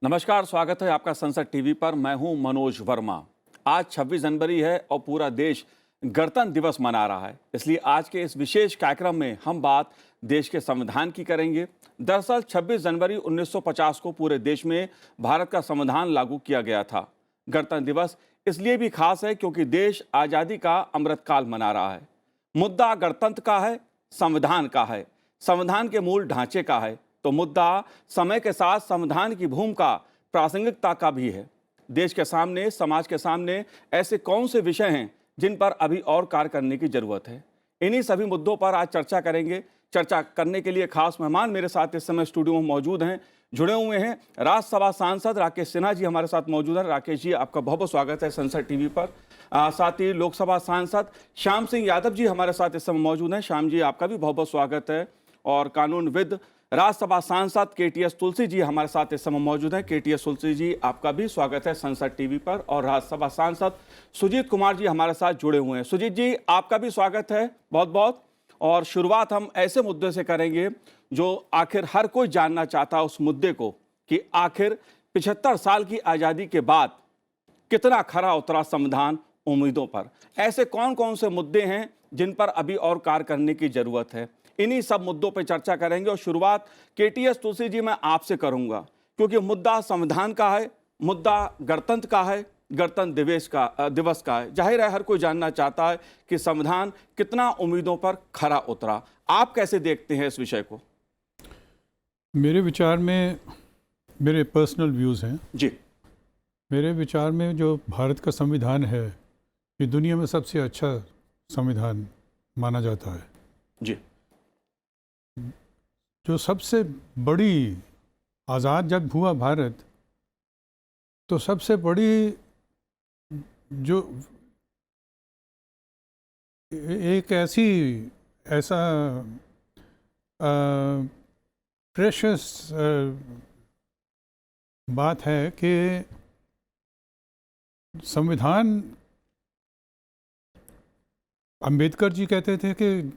नमस्कार, स्वागत है आपका संसद टीवी पर। मैं हूं मनोज वर्मा। आज 26 जनवरी है और पूरा देश गणतंत्र दिवस मना रहा है। इसलिए आज के इस विशेष कार्यक्रम में हम बात देश के संविधान की करेंगे। दरअसल 26 जनवरी 1950 को पूरे देश में भारत का संविधान लागू किया गया था। गणतंत्र दिवस इसलिए भी खास है क्योंकि देश आज़ादी का अमृतकाल मना रहा है। मुद्दा गणतंत्र का है, संविधान का है, संविधान के मूल ढांचे का है, तो मुद्दा समय के साथ संविधान की भूमिका प्रासंगिकता का भी है। देश के सामने, समाज के सामने ऐसे कौन से विषय हैं जिन पर अभी और कार्य करने की जरूरत है। इन्हीं सभी मुद्दों पर आज चर्चा करेंगे। चर्चा करने के लिए खास मेहमान मेरे साथ इस समय स्टूडियो में मौजूद हैं, जुड़े हुए हैं। राज्यसभा सांसद राकेश सिन्हा जी हमारे साथ मौजूद हैं। राकेश जी, आपका बहुत बहुत स्वागत है संसद टीवी पर। साथ ही लोकसभा सांसद श्याम सिंह यादव जी हमारे साथ इस समय मौजूद हैं। श्याम जी, आपका भी बहुत बहुत स्वागत है। और कानूनविद राज्यसभा सांसद केटीएस तुलसी जी हमारे साथ इस समय मौजूद हैं। केटीएस तुलसी जी, आपका भी स्वागत है संसद टीवी पर। और राज्यसभा सांसद सुजीत कुमार जी हमारे साथ जुड़े हुए हैं। सुजीत जी, आपका भी स्वागत है बहुत बहुत। और शुरुआत हम ऐसे मुद्दे से करेंगे जो आखिर हर कोई जानना चाहता है, उस मुद्दे को कि आखिर 75 साल की आज़ादी के बाद कितना खरा उतरा संविधान उम्मीदों पर। ऐसे कौन कौन से मुद्दे हैं जिन पर अभी और कार्य करने की जरूरत है, इन्हीं सब मुद्दों पर चर्चा करेंगे। और शुरुआत केटीएस तुलसी जी मैं आपसे करूंगा, क्योंकि मुद्दा संविधान का है, मुद्दा गणतंत्र का है, गणतंत्र दिवस का है। जाहिर है हर कोई जानना चाहता है कि संविधान कितना उम्मीदों पर खरा उतरा। आप कैसे देखते हैं इस विषय को? मेरे विचार में, मेरे पर्सनल व्यूज़ हैं जी। मेरे विचार में जो भारत का संविधान है, ये दुनिया में सबसे अच्छा संविधान माना जाता है। जी। जो सबसे बड़ी, आज़ाद जब हुआ भारत, तो सबसे बड़ी जो एक ऐसा प्रेशस बात है कि संविधान, अंबेडकर जी कहते थे कि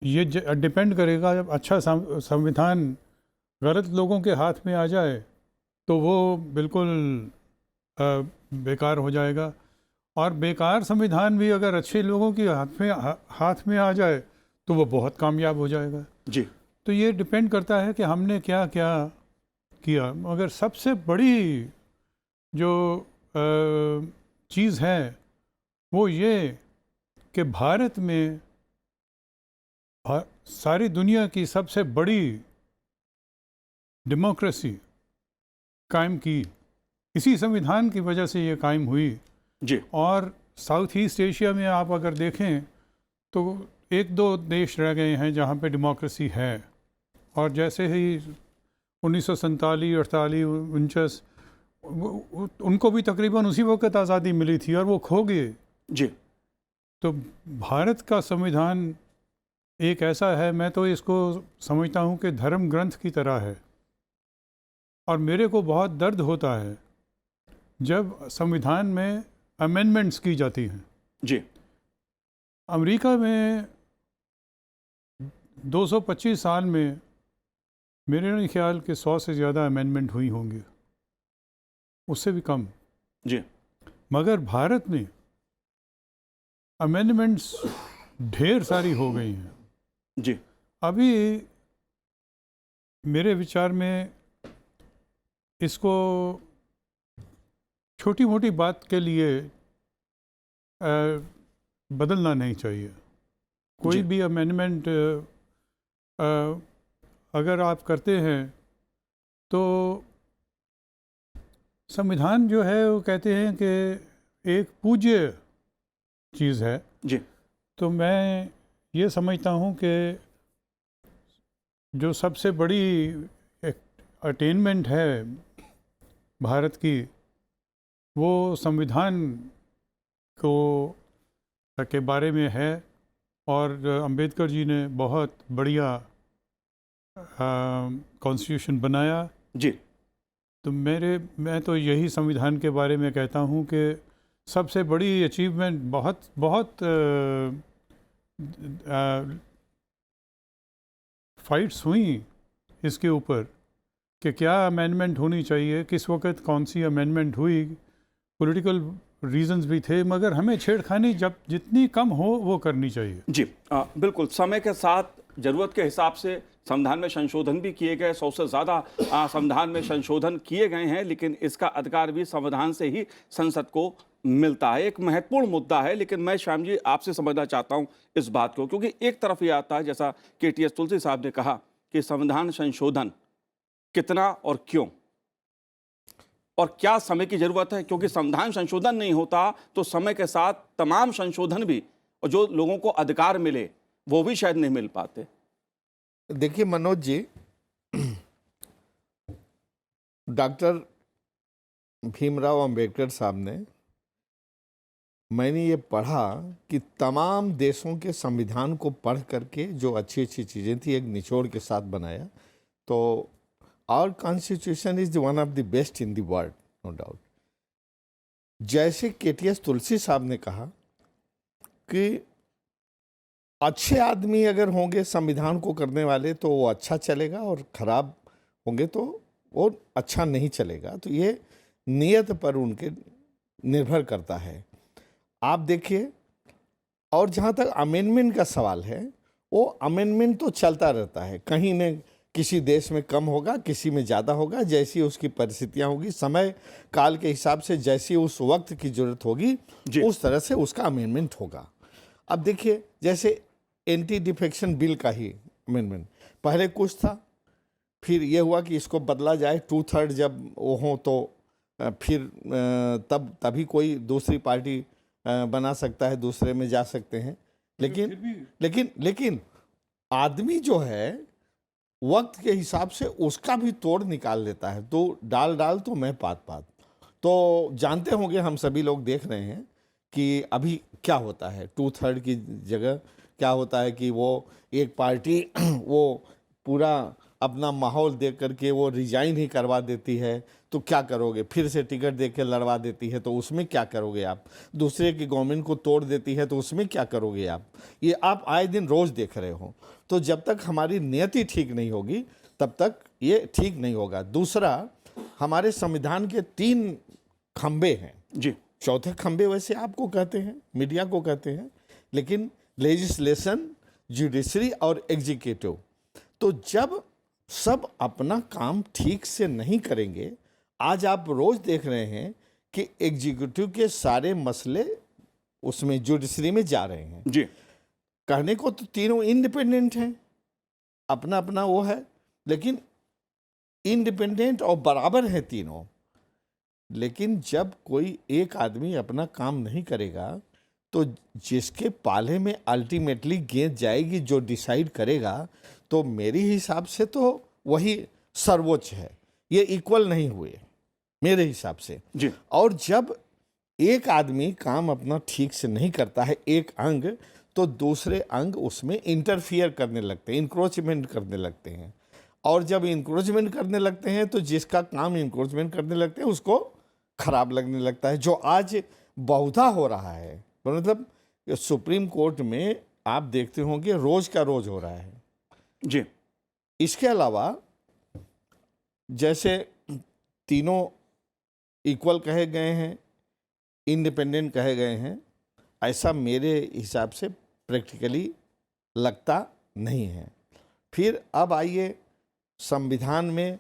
ये डिपेंड करेगा, जब अच्छा संविधान गलत लोगों के हाथ में आ जाए तो वो बिल्कुल बेकार हो जाएगा, और बेकार संविधान भी अगर अच्छे लोगों के हाथ में आ जाए तो वो बहुत कामयाब हो जाएगा। जी। तो ये डिपेंड करता है कि हमने क्या क्या किया। मगर सबसे बड़ी जो चीज़ है वो ये कि भारत में सारी दुनिया की सबसे बड़ी डेमोक्रेसी कायम की, इसी संविधान की वजह से ये कायम हुई। जी। और साउथ ईस्ट एशिया में आप अगर देखें तो एक दो देश रह गए हैं जहाँ पे डेमोक्रेसी है, और जैसे ही 1947, 48, 49 उनको भी तकरीबन उसी वक्त आज़ादी मिली थी और वो खो गए। जी। तो भारत का संविधान एक ऐसा है, मैं तो इसको समझता हूँ कि धर्म ग्रंथ की तरह है। और मेरे को बहुत दर्द होता है जब संविधान में अमेंडमेंट्स की जाती हैं। जी। अमेरिका में 225 साल में मेरे नहीं ख्याल कि 100 से ज़्यादा अमेंडमेंट हुई होंगी, उससे भी कम। जी। मगर भारत में अमेंडमेंट्स ढेर सारी हो गई हैं। जी। अभी मेरे विचार में इसको छोटी मोटी बात के लिए बदलना नहीं चाहिए। कोई भी अमेंडमेंट अगर आप करते हैं तो संविधान जो है वो कहते हैं कि एक पूज्य चीज़ है। जी। तो मैं ये समझता हूँ कि जो सबसे बड़ी अटेनमेंट है भारत की, वो संविधान को के बारे में है। और अंबेडकर जी ने बहुत बढ़िया कॉन्स्टिट्यूशन बनाया। जी। तो मैं तो यही संविधान के बारे में कहता हूँ कि सबसे बड़ी अचीवमेंट, बहुत बहुत फाइट्स हुई इसके ऊपर, कि क्या अमेंडमेंट होनी चाहिए, किस वक्त कौन सी अमेंडमेंट हुई, पॉलिटिकल रीजंस भी थे, मगर हमें छेड़खानी जब जितनी कम हो वो करनी चाहिए। जी बिल्कुल, समय के साथ ज़रूरत के हिसाब से संविधान में संशोधन भी किए गए, 100 से ज़्यादा संविधान में संशोधन किए गए हैं, लेकिन इसका अधिकार भी संविधान से ही संसद को मिलता है। एक महत्वपूर्ण मुद्दा है, लेकिन मैं श्याम जी आपसे समझना चाहता हूं इस बात को, क्योंकि एक तरफ ये आता है, जैसा KTS तुलसी साहब ने कहा, कि संविधान संशोधन कितना और क्यों और क्या समय की जरूरत है, क्योंकि संविधान संशोधन नहीं होता तो समय के साथ तमाम संशोधन भी और जो लोगों को अधिकार मिले वो भी शायद नहीं मिल पाते। देखिए मनोज जी, डॉक्टर भीमराव अंबेडकर साहब ने, मैंने ये पढ़ा कि तमाम देशों के संविधान को पढ़ करके जो अच्छी अच्छी चीज़ें थी एक निचोड़ के साथ बनाया। तो our constitution is one of the best in the world, no doubt. जैसे KTS तुलसी साहब ने कहा कि अच्छे आदमी अगर होंगे संविधान को करने वाले तो वो अच्छा चलेगा, और खराब होंगे तो वो अच्छा नहीं चलेगा। तो ये नियत पर उनके निर्भर करता है। आप देखिए, और जहाँ तक अमेंडमेंट का सवाल है, वो अमेंडमेंट तो चलता रहता है, कहीं न किसी देश में कम होगा, किसी में ज़्यादा होगा, जैसी उसकी परिस्थितियाँ होगी, समय काल के हिसाब से जैसी उस वक्त की ज़रूरत होगी उस तरह से उसका अमेंडमेंट होगा। अब देखिए, जैसे एंटी डिफेक्शन बिल का ही अमेंडमेंट पहले कुछ था, फिर ये हुआ कि इसको बदला जाए, 2/3 जब वो हो तो फिर तभी कोई दूसरी पार्टी बना सकता है, दूसरे में जा सकते हैं। लेकिन आदमी जो है वक्त के हिसाब से उसका भी तोड़ निकाल लेता है। तो डाल तो मैं पात। तो जानते होंगे, हम सभी लोग देख रहे हैं कि अभी क्या होता है, 2/3 की जगह क्या होता है कि वो एक पार्टी वो पूरा अपना माहौल देख करके वो रिजाइन ही करवा देती है। तो क्या करोगे, फिर से टिकट दे के लड़वा देती है, तो उसमें क्या करोगे आप? दूसरे की गवर्नमेंट को तोड़ देती है, तो उसमें क्या करोगे आप? ये आप आए दिन रोज़ देख रहे हो। तो जब तक हमारी नियति ठीक नहीं होगी तब तक ये ठीक नहीं होगा। दूसरा, हमारे संविधान के 3 खंबे हैं जी। चौथे खंबे वैसे आपको कहते हैं, मीडिया को कहते हैं, लेकिन लेजिस्लेशन, जुडिशरी और एग्जीक्यूटिव। तो जब सब अपना काम ठीक से नहीं करेंगे, आज आप रोज देख रहे हैं कि एग्जीक्यूटिव के सारे मसले उसमें जुडिशरी में जा रहे हैं जी। कहने को तो तीनों इंडिपेंडेंट हैं, अपना अपना वो है, लेकिन इंडिपेंडेंट और बराबर है तीनों। लेकिन जब कोई एक आदमी अपना काम नहीं करेगा तो जिसके पाले में अल्टीमेटली गेंद जाएगी, जो डिसाइड करेगा, तो मेरे हिसाब से तो वही सर्वोच्च है। ये इक्वल नहीं हुए मेरे हिसाब से जी। और जब एक आदमी काम अपना ठीक से नहीं करता है, एक अंग, तो दूसरे अंग उसमें इंटरफियर करने लगते हैं, इंक्रोचमेंट करने लगते हैं। और जब इंक्रोचमेंट करने लगते हैं तो जिसका काम इंक्रोचमेंट करने लगते हैं उसको खराब लगने लगता है, जो आज बहुधा हो रहा है। मतलब सुप्रीम कोर्ट में आप देखते होंगे रोज का रोज हो रहा है जी। इसके अलावा जैसे तीनों इक्वल कहे गए हैं, इंडिपेंडेंट कहे गए हैं, ऐसा मेरे हिसाब से प्रैक्टिकली लगता नहीं है। फिर अब आइए, संविधान में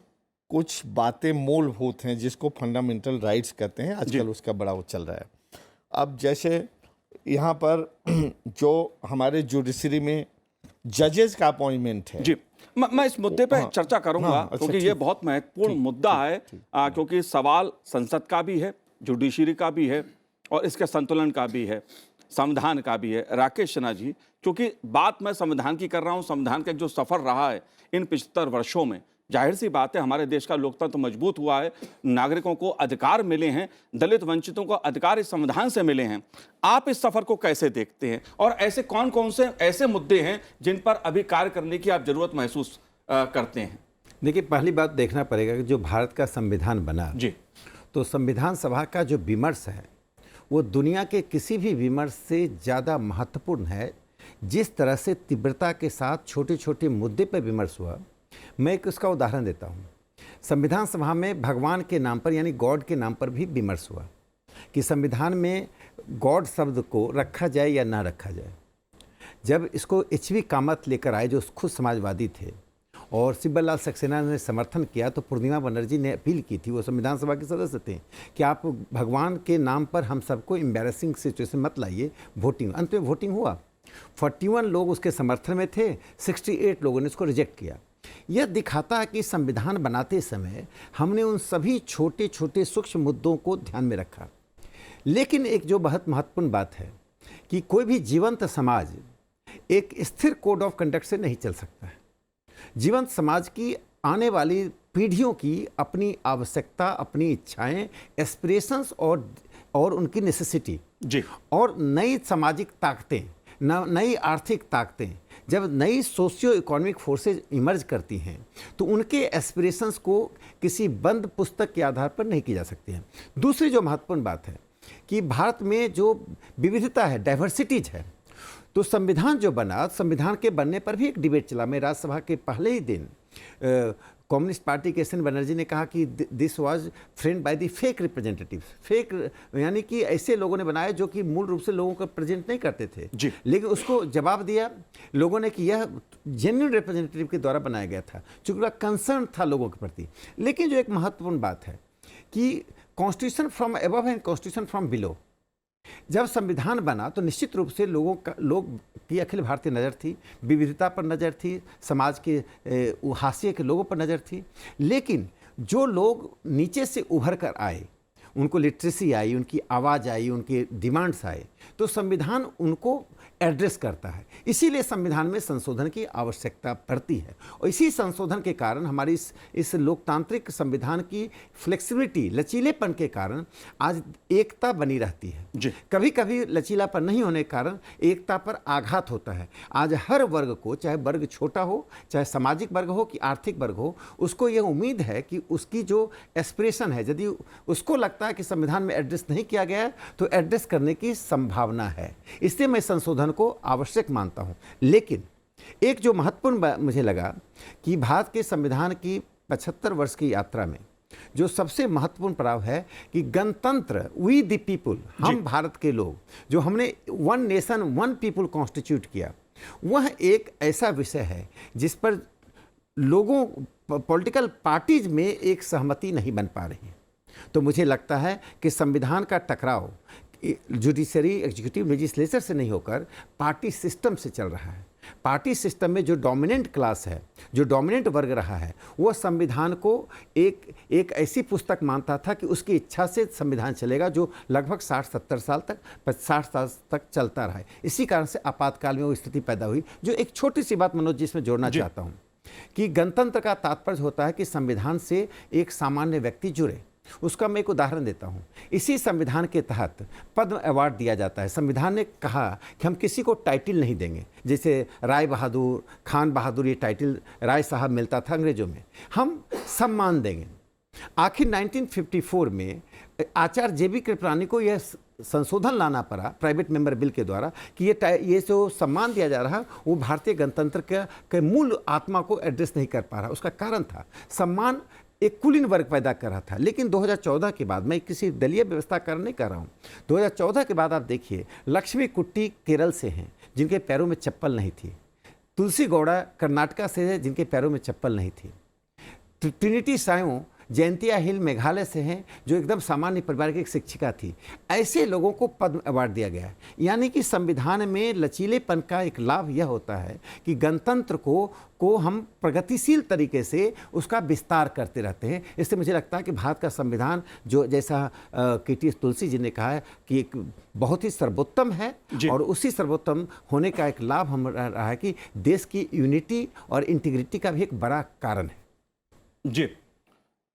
कुछ बातें मूलभूत हैं जिसको फंडामेंटल राइट्स कहते हैं, आजकल उसका बड़ा वो चल रहा है। अब जैसे यहाँ पर जो हमारे जुडिशरी में जजेस का अपॉइंटमेंट है जी, मैं इस मुद्दे पे चर्चा करूंगा क्योंकि ये बहुत महत्वपूर्ण मुद्दा है, क्योंकि सवाल संसद का भी है, जुडिशरी का भी है और इसके संतुलन का भी है, संविधान का भी है। राकेश सिन्हा जी, क्योंकि बात मैं संविधान की कर रहा हूँ, संविधान का जो सफर रहा है इन 75 वर्षों में, जाहिर सी बात है हमारे देश का लोकतंत्र मजबूत हुआ है, नागरिकों को अधिकार मिले हैं, दलित वंचितों को अधिकार इस संविधान से मिले हैं। आप इस सफर को कैसे देखते हैं और ऐसे कौन कौन से ऐसे मुद्दे हैं जिन पर अभी कार्य करने की आप जरूरत महसूस करते हैं? देखिए, पहली बात देखना पड़ेगा कि जो भारत का संविधान बना जी, तो संविधान सभा का जो विमर्श है वो दुनिया के किसी भी विमर्श से ज़्यादा महत्वपूर्ण है। जिस तरह से तीव्रता के साथ छोटे छोटे मुद्दे पर विमर्श हुआ, मैं एक उसका उदाहरण देता हूँ। संविधान सभा में भगवान के नाम पर यानी गॉड के नाम पर भी विमर्श हुआ कि संविधान में गॉड शब्द को रखा जाए या ना रखा जाए। जब इसको एच.वी. कामत लेकर आए जो खुद समाजवादी थे और शिवबल लाल सक्सेना ने समर्थन किया, तो पूर्णिमा बनर्जी ने अपील की थी, वो संविधान सभा के सदस्य थे, कि आप भगवान के नाम पर हम सबको एम्बैरेसिंग सिचुएशन मत लाइए। वोटिंग, अंत में वोटिंग हुआ, 41 लोग उसके समर्थन में थे, 68 लोगों ने इसको रिजेक्ट किया। यह दिखाता है कि संविधान बनाते समय हमने उन सभी छोटे छोटे सूक्ष्म मुद्दों को ध्यान में रखा। लेकिन एक जो बहुत महत्वपूर्ण बात है कि कोई भी जीवंत समाज एक स्थिर कोड ऑफ कंडक्ट से नहीं चल सकता है। जीवंत समाज की आने वाली पीढ़ियों की अपनी आवश्यकता, अपनी इच्छाएं, एस्पिरेशंस और उनकी नेसेसिटी जी, और नई सामाजिक ताकतें, नई आर्थिक ताकतें, जब नई सोशियो इकोनॉमिक फोर्सेज इमर्ज करती हैं तो उनके एस्पिरेशंस को किसी बंद पुस्तक के आधार पर नहीं की जा सकती हैं। दूसरी जो महत्वपूर्ण बात है कि भारत में जो विविधता है, डाइवर्सिटीज है, तो संविधान जो बना, संविधान के बनने पर भी एक डिबेट चला। मैं राज्यसभा के पहले ही दिन कम्युनिस्ट पार्टी के एस.एन. बनर्जी ने कहा कि this was friend by the fake representatives. Fake यानी कि ऐसे लोगों ने बनाया जो कि मूल रूप से लोगों को प्रेजेंट नहीं करते थे जी। लेकिन उसको जवाब दिया लोगों ने कि यह जेन्युइन रिप्रेजेंटेटिव के द्वारा बनाया गया था, चूँकि कंसर्न था लोगों के प्रति। लेकिन जो एक महत्वपूर्ण बात है कि constitution from above and constitution from below, जब संविधान बना तो निश्चित रूप से लोग की अखिल भारतीय नज़र थी, विविधता पर नज़र थी, समाज के हाशिए के लोगों पर नज़र थी। लेकिन जो लोग नीचे से उभर कर आए, उनको लिटरेसी आई, उनकी आवाज़ आई, उनके डिमांड्स आए, तो संविधान उनको एड्रेस करता है। इसीलिए संविधान में संशोधन की आवश्यकता पड़ती है और इसी संशोधन के कारण हमारी इस लोकतांत्रिक संविधान की फ्लेक्सिबिलिटी, लचीलेपन के कारण आज एकता बनी रहती है। जी। कभी कभी लचीलापन नहीं होने के कारण एकता पर आघात होता है। आज हर वर्ग को, चाहे वर्ग छोटा हो, चाहे सामाजिक वर्ग हो कि आर्थिक वर्ग हो, उसको यह उम्मीद है कि उसकी जो एस्पिरेशन है, यदि उसको लगता है कि संविधान में एड्रेस नहीं किया गया है तो एड्रेस करने की संभावना है। इसलिए मैं संशोधन को आवश्यक मानता हूं। लेकिन एक जो महत्वपूर्ण मुझे लगा कि भारत के संविधान की 75 वर्ष की यात्रा में जो सबसे महत्वपूर्ण पड़ाव है कि गणतंत्र, वी द पीपुल, हम भारत के लोग, जो हमने one nation one people constitute किया, वह एक ऐसा विषय है जिस पर लोगों, पॉलिटिकल पार्टीज में एक सहमति नहीं बन पा रही। तो मुझे लगता है कि संविधान का टकराव जुडिशरी, एग्जीक्यूटिव, लेजिस्लेचर से नहीं होकर पार्टी सिस्टम से चल रहा है। पार्टी सिस्टम में जो डोमिनेंट क्लास है, जो डोमिनेंट वर्ग रहा है, वह संविधान को एक ऐसी पुस्तक मानता था कि उसकी इच्छा से संविधान चलेगा, जो लगभग 60-70 साल तक, 60 साल तक चलता रहा है। इसी कारण से आपातकाल में वो स्थिति पैदा हुई। जो एक छोटी सी बात मनोज जिसमें जोड़ना चाहता हूँ कि गणतंत्र का तात्पर्य होता है कि संविधान से एक सामान्य व्यक्ति जुड़े। उसका मैं एक उदाहरण देता हूं। इसी संविधान के तहत पद्म अवार्ड दिया जाता है। संविधान ने कहा कि हम किसी को टाइटल नहीं देंगे, जैसे राय बहादुर, खान बहादुर, ये टाइटल राय साहब मिलता था अंग्रेजों में, हम सम्मान देंगे। आखिर 1954 में आचार्य जे.बी. कृपलानी को यह संशोधन लाना पड़ा प्राइवेट मेंबर बिल के द्वारा कि ये जो सम्मान दिया जा रहा वो भारतीय गणतंत्र के मूल आत्मा को एड्रेस नहीं कर पा रहा। उसका कारण था सम्मान एक कुलीन वर्ग पैदा कर रहा था। लेकिन 2014 के बाद, मैं किसी दलीय व्यवस्था कारण नहीं कर रहा हूँ, 2014 के बाद आप देखिए लक्ष्मी कुट्टी केरल से हैं जिनके पैरों में चप्पल नहीं थी, तुलसी गौड़ा कर्नाटका से है जिनके पैरों में चप्पल नहीं थी, ट्रिनिटी सायों जयंतिया हिल मेघालय से हैं जो एकदम सामान्य परिवार की एक शिक्षिका थी। ऐसे लोगों को पद्म अवार्ड दिया गया है। यानी कि संविधान में लचीलेपन का एक लाभ यह होता है कि गणतंत्र को हम प्रगतिशील तरीके से उसका विस्तार करते रहते हैं। इससे मुझे लगता है कि भारत का संविधान, जो जैसा के.टी. तुलसी जी ने कहा है कि एक बहुत ही सर्वोत्तम है, और उसी सर्वोत्तम होने का एक लाभ हम रहा है कि देश की यूनिटी और इंटीग्रिटी का भी एक बड़ा कारण है। जी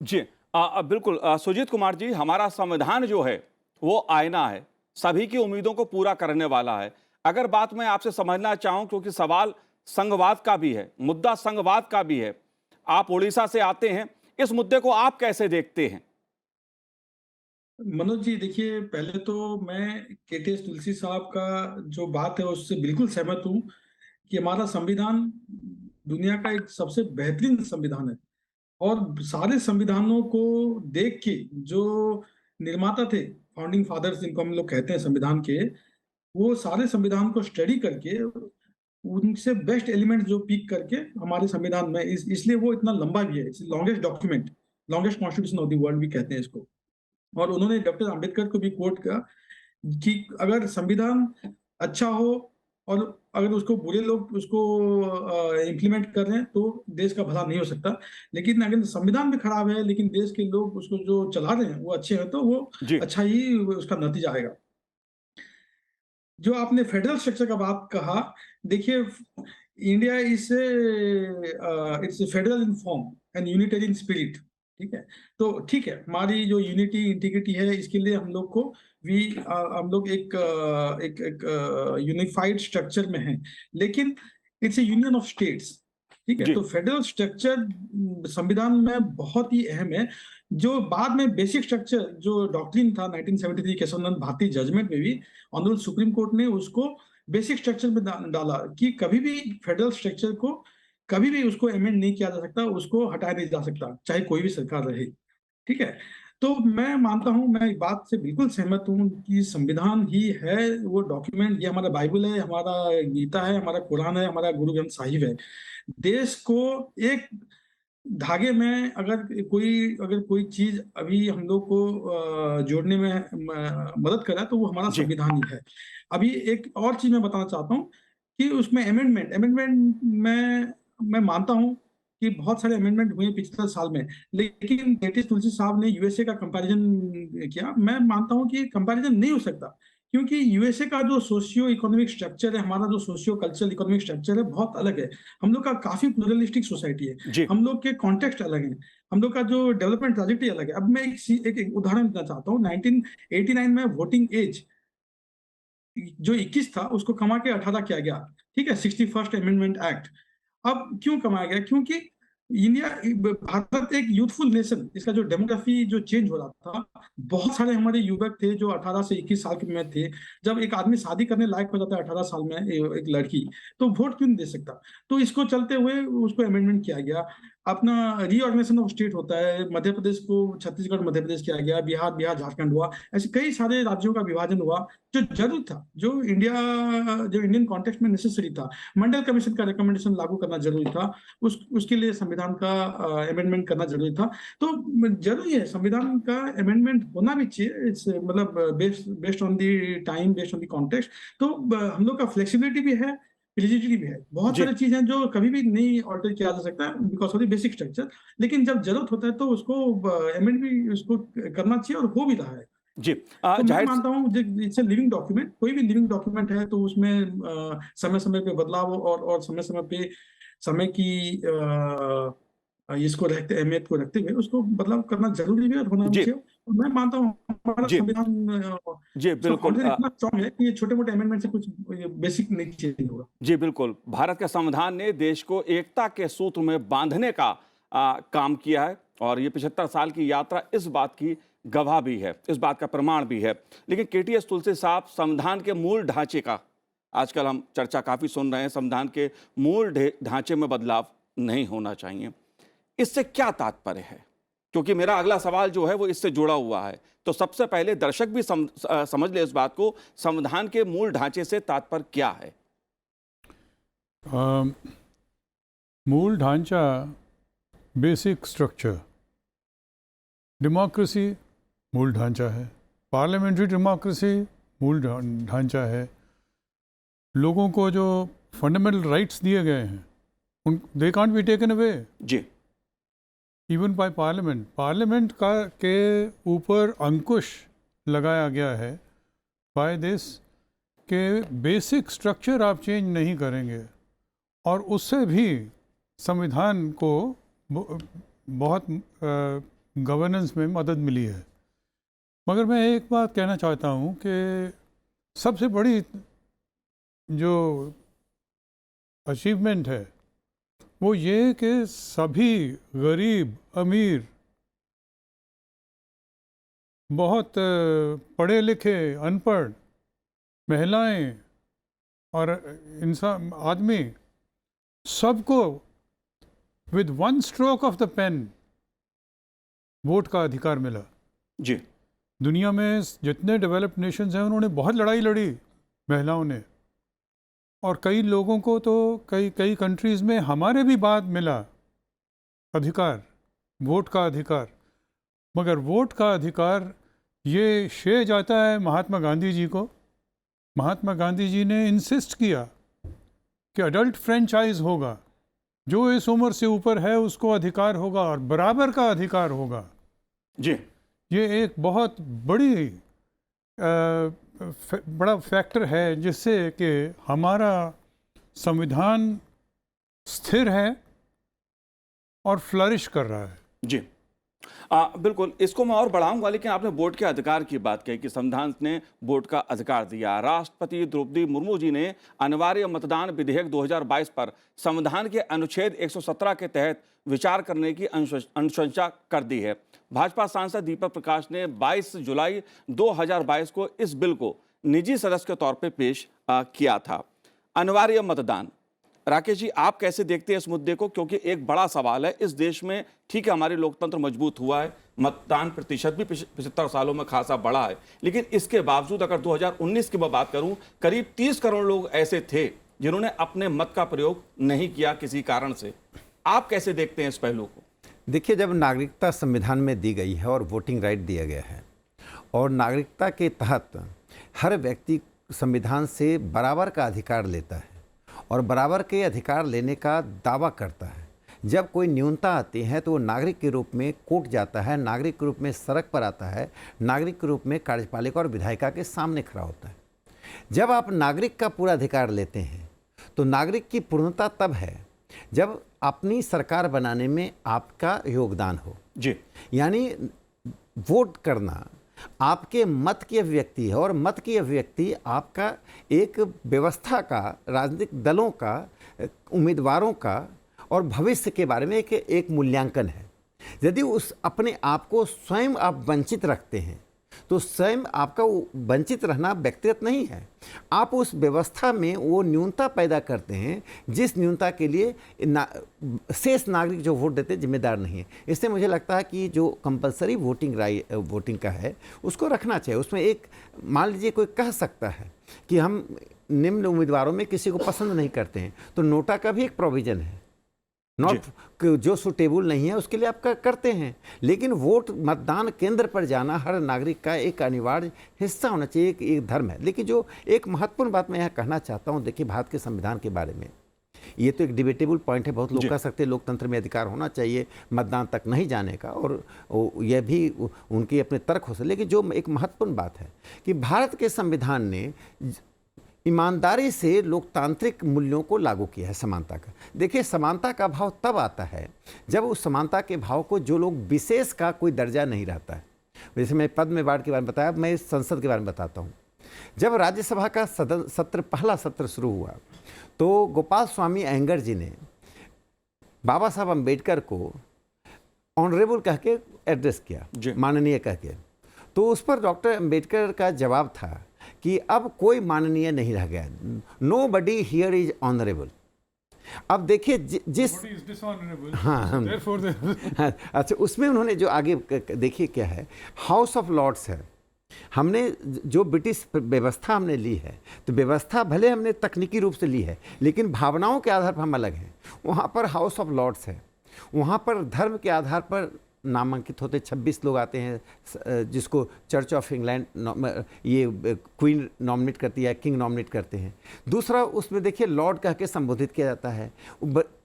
जी, बिल्कुल। सुजीत कुमार जी, हमारा संविधान जो है वो आईना है, सभी की उम्मीदों को पूरा करने वाला है। अगर बात मैं आपसे समझना चाहूं, क्योंकि सवाल संघवाद का भी है, मुद्दा संघवाद का भी है, आप उड़ीसा से आते हैं, इस मुद्दे को आप कैसे देखते हैं? मनोज जी, देखिए, पहले तो मैं के.टी. तुलसी साहब का जो बात है उससे बिल्कुल सहमत हूँ कि हमारा संविधान दुनिया का एक सबसे बेहतरीन संविधान है और सारे संविधानों को देख के जो निर्माता थे, फाउंडिंग फादर्स जिनको हम लोग कहते हैं संविधान के, वो सारे संविधान को स्टडी करके उनसे बेस्ट एलिमेंट जो पिक करके हमारे संविधान में इसलिए वो इतना लंबा भी है। It's longest document, longest constitution of the world भी कहते हैं इसको। और उन्होंने डॉक्टर अंबेडकर को भी कोट किया कि अगर संविधान अच्छा हो और अगर उसको बुरे लोग उसको इम्प्लीमेंट कर रहे हैं तो देश का भला नहीं हो सकता। लेकिन अगर संविधान भी खराब है लेकिन देश के लोग उसको जो चला रहे हैं वो अच्छे हैं तो वो जी अच्छा ही उसका नतीजा आएगा। जो आपने फेडरल स्ट्रक्चर का बात कहा, देखिए India is it's federal in form and unitary in spirit, ठीक है। तो ठीक है, हमारी जो यूनिटी इंटीग्रिटी है इसके लिए हम लोग को हम लोग एक यूनिफाइड स्ट्रक्चर में हैं, लेकिन it's A union of states, ठीक है। जी तो फेडरल स्ट्रक्चर संविधान में बहुत ही अहम है। जो बाद में बेसिक स्ट्रक्चर जो डॉक्ट्रिन था 1973 केशवनंद भारती जजमेंट में भी ऑनरेबल सुप्रीम कोर्ट ने उसको बेसिक स्ट्रक्चर में डाला कि कभी भी फेडरल स्ट्रक्चर को कभी भी उसको अमेंड नहीं किया जा सकता, उसको हटाया नहीं जा सकता, चाहे कोई भी सरकार रहे, ठीक है। तो मैं मानता हूं, मैं इस बात से बिल्कुल सहमत हूं कि संविधान ही है वो डॉक्यूमेंट, ये हमारा बाइबल है, हमारा गीता है, हमारा कुरान है, हमारा गुरु ग्रंथ साहिब है। देश को एक धागे में अगर कोई चीज अभी हम लोग को जोड़ने में मदद कर रहा है तो वो हमारा जी संविधान ही है। अभी एक और चीज मैं बताना चाहता हूँ कि उसमें अमेंडमेंट में मैं मानता हूँ कि बहुत सारे अमेंडमेंट हुए पिछले साल में, लेकिन नीतीश तुलसी साहब ने यूएसए का कंपैरिजन किया। मैं मानता हूँ कि कंपैरिजन नहीं हो सकता, क्योंकि यूएसए का जो सोशियो इकोनॉमिक स्ट्रक्चर है, हमारा जो सोशियो कल्चरल इकोनॉमिक स्ट्रक्चर है बहुत अलग है। हम लोग का काफी प्लुरलिस्टिक सोसाइटी है, जी हम लोग के कॉन्टेक्स्ट अलग है, हम लोग का जो डेवलपमेंट ट्रैजेक्टरी अलग है। अब मैं एक उदाहरण देना चाहता हूँ। 1989 में वोटिंग एज जो 21 था उसको कमा के 18 किया गया, ठीक है, 61st अमेंडमेंट एक्ट। अब क्यों कमाया गया? क्योंकि भारत एक यूथफुल नेशन, इसका जो डेमोग्राफी जो चेंज हो रहा था, बहुत सारे हमारे युवक थे जो 18 से 21 साल के में थे। जब एक आदमी शादी करने लायक हो जाता है 18 साल में, एक लड़की, तो वोट क्यों नहीं दे सकता? तो इसको चलते हुए उसको अमेंडमेंट किया गया। अपना रीऑर्गेनाइजेशन ऑफ स्टेट होता है, मध्य प्रदेश को छत्तीसगढ़ मध्य प्रदेश किया गया, बिहार झारखंड हुआ, ऐसे कई सारे राज्यों का विभाजन हुआ जो जरूर था, जो इंडियन कॉन्टेक्स्ट में नेसेसरी था। मंडल कमीशन का रिकमेंडेशन लागू करना जरूरी था, उसके लिए संविधान का अमेंडमेंट करना जरूरी था। तो जरूरी है संविधान का अमेंडमेंट होना भी चाहिए, इट्स मतलब based on the time, based on the context. तो हम लोग का फ्लेक्सिबिलिटी भी है, रिजिडिटी भी है। बहुत जी सारी चीजें जो कभी भी नहीं ऑल्टर किया जा सकता because of the basic structure, लेकिन जब जरूरत होता है तो उसको अमेंड भी उसको करना चाहिए, और हो भी रहा है। जी तो मैं जाहिर मानता हूँ इट्स ए लिविंग डॉक्यूमेंट। कोई भी लिविंग डॉक्यूमेंट है तो उसमें समय समय पे बदलाव और समय समय पे समय की इसको रखते अहमियत को रखते हुए उसको बदलाव करना जरूरी है और होना भी जी चाहिए। और मैं मानता हूँ हमारा जी संविधान जी इसका बिल्कुल फाउंडेशन इतना स्ट्रांग है कि ये छोटे मोटे अमेंडमेंट से कुछ बेसिक नहीं चेंज होगा। जी बिल्कुल, भारत के संविधान ने देश को एकता के सूत्र में बांधने का काम किया है, और ये 75 साल की यात्रा इस बात की गवाह भी है, इस बात का प्रमाण भी है। लेकिन केटीएस तुलसी साहब, संविधान के मूल ढांचे का आजकल हम चर्चा काफ़ी सुन रहे हैं, संविधान के मूल ढांचे में बदलाव नहीं होना चाहिए, इससे क्या तात्पर्य है? क्योंकि मेरा अगला सवाल जो है वो इससे जुड़ा हुआ है। तो सबसे पहले दर्शक भी समझ ले इस बात को, संविधान के मूल ढांचे से तात्पर्य क्या है? मूल ढांचा, बेसिक स्ट्रक्चर। डेमोक्रेसी मूल ढांचा है, पार्लियामेंट्री डेमोक्रेसी मूल ढांचा है। लोगों को जो फंडामेंटल राइट्स दिए गए हैं उन they can't be taken away जी इवन बाय पार्लियामेंट। पार्लियामेंट का के ऊपर अंकुश लगाया गया है बाय दिस के बेसिक स्ट्रक्चर आप चेंज नहीं करेंगे, और उससे भी संविधान को बहुत गवर्नेंस में मदद मिली है। मगर मैं एक बात कहना चाहता हूँ कि सबसे बड़ी जो अचीवमेंट है वो ये कि सभी गरीब, अमीर, बहुत पढ़े लिखे, अनपढ़, महिलाएं और इंसान, आदमी, सबको with one stroke of the pen vote का अधिकार मिला। जी दुनिया में जितने डेवलप्ड नेशंस हैं उन्होंने बहुत लड़ाई लड़ी महिलाओं ने, और कई लोगों को तो कई कंट्रीज़ में हमारे भी बाद मिला अधिकार, वोट का अधिकार। मगर वोट का अधिकार ये श्रेय जाता है महात्मा गांधी जी को। महात्मा गांधी जी ने इंसिस्ट किया कि अडल्ट फ्रेंचाइज होगा, जो इस उम्र से ऊपर है उसको अधिकार होगा और बराबर का अधिकार होगा। जी ये एक बहुत बड़ा फैक्टर है जिससे कि हमारा संविधान स्थिर है और फ्लरिश कर रहा है। जी बिल्कुल, इसको मैं और बढ़ाऊंगा, लेकिन आपने वोट के अधिकार की बात कही कि संविधान ने वोट का अधिकार दिया। राष्ट्रपति द्रौपदी मुर्मू जी ने अनिवार्य मतदान विधेयक 2022 पर संविधान के अनुच्छेद 117 के तहत विचार करने की अनुशंसा कर दी है। भाजपा सांसद दीपक प्रकाश ने 22 जुलाई 2022 को इस बिल को निजी सदस्य के तौर पर पेश किया था। अनिवार्य मतदान, राकेश जी आप कैसे देखते हैं इस मुद्दे को? क्योंकि एक बड़ा सवाल है इस देश में। ठीक है, हमारे लोकतंत्र मजबूत हुआ है, मतदान प्रतिशत भी 75 सालों में खासा बढ़ा है, लेकिन इसके बावजूद अगर 2019 की मैं बात करूं, करीब 30 करोड़ लोग ऐसे थे जिन्होंने अपने मत का प्रयोग नहीं किया किसी कारण से। आप कैसे देखते हैं इस पहलू को? देखिए, जब नागरिकता संविधान में दी गई है और वोटिंग राइट दिया गया है, और नागरिकता के तहत हर व्यक्ति संविधान से बराबर का अधिकार लेता है और बराबर के अधिकार लेने का दावा करता है। जब कोई न्यूनता आती है तो वो नागरिक के रूप में कोर्ट जाता है, नागरिक के रूप में सड़क पर आता है, नागरिक के रूप में कार्यपालिका और विधायिका के सामने खड़ा होता है। जब आप नागरिक का पूरा अधिकार लेते हैं तो नागरिक की पूर्णता तब है जब अपनी सरकार बनाने में आपका योगदान हो। जी, यानी वोट करना आपके मत की अभिव्यक्ति है, और मत की अभिव्यक्ति आपका एक व्यवस्था का, राजनीतिक दलों का, उम्मीदवारों का और भविष्य के बारे में एक मूल्यांकन है। यदि उस अपने आप को स्वयं आप वंचित रखते हैं तो स्वयं आपका वंचित रहना व्यक्तिगत नहीं है, आप उस व्यवस्था में वो न्यूनता पैदा करते हैं जिस न्यूनता के लिए शेष नागरिक जो वोट देते जिम्मेदार नहीं है। इससे मुझे लगता है कि जो कंपलसरी वोटिंग का है उसको रखना चाहिए। उसमें एक, मान लीजिए कोई कह सकता है कि हम निम्न उम्मीदवारों में किसी को पसंद नहीं करते हैं, तो नोटा का भी एक प्रोविज़न है, नॉट जो सुटेबल नहीं है उसके लिए आप करते हैं। लेकिन वोट मतदान केंद्र पर जाना हर नागरिक का एक अनिवार्य हिस्सा होना चाहिए, एक धर्म है। लेकिन जो एक महत्वपूर्ण बात मैं यहाँ कहना चाहता हूँ, देखिए भारत के संविधान के बारे में, ये तो एक डिबेटेबल पॉइंट है, बहुत लोग कह सकते हैं लोकतंत्र में अधिकार होना चाहिए मतदान तक नहीं जाने का, और यह भी उनके अपने तर्क हो सकते। लेकिन जो एक महत्वपूर्ण बात है कि भारत के संविधान ने ईमानदारी से लोकतांत्रिक मूल्यों को लागू किया है, समानता का। देखिए, समानता का भाव तब आता है जब उस समानता के भाव को जो लोग विशेष का कोई दर्जा नहीं रहता है। जैसे मैं पद्म अवार्ड के बारे में बताया, मैं संसद के बारे में बताता हूँ। जब राज्यसभा का पहला सत्र शुरू हुआ तो गोपाल स्वामी अयंगर जी ने बाबा साहब अम्बेडकर को ऑनरेबल कह के एड्रेस किया, माननीय कह के। तो उस पर डॉक्टर अम्बेडकर का जवाब था कि अब कोई माननीय नहीं रह गया, nobody here is honourable. अब देखिए जिस हाँ अच्छा, उसमें उन्होंने जो आगे देखिए क्या है, हाउस ऑफ लॉर्ड्स है। हमने जो ब्रिटिश व्यवस्था हमने ली है, तो व्यवस्था भले हमने तकनीकी रूप से ली है लेकिन भावनाओं के आधार पर हम अलग हैं। वहाँ पर हाउस ऑफ लॉर्ड्स है, वहाँ पर धर्म के आधार पर नामांकित होते 26 लोग आते हैं, जिसको चर्च ऑफ इंग्लैंड ये क्वीन नॉमिनेट करती है, किंग नॉमिनेट करते हैं। दूसरा उसमें देखिए लॉर्ड कह के संबोधित किया जाता है।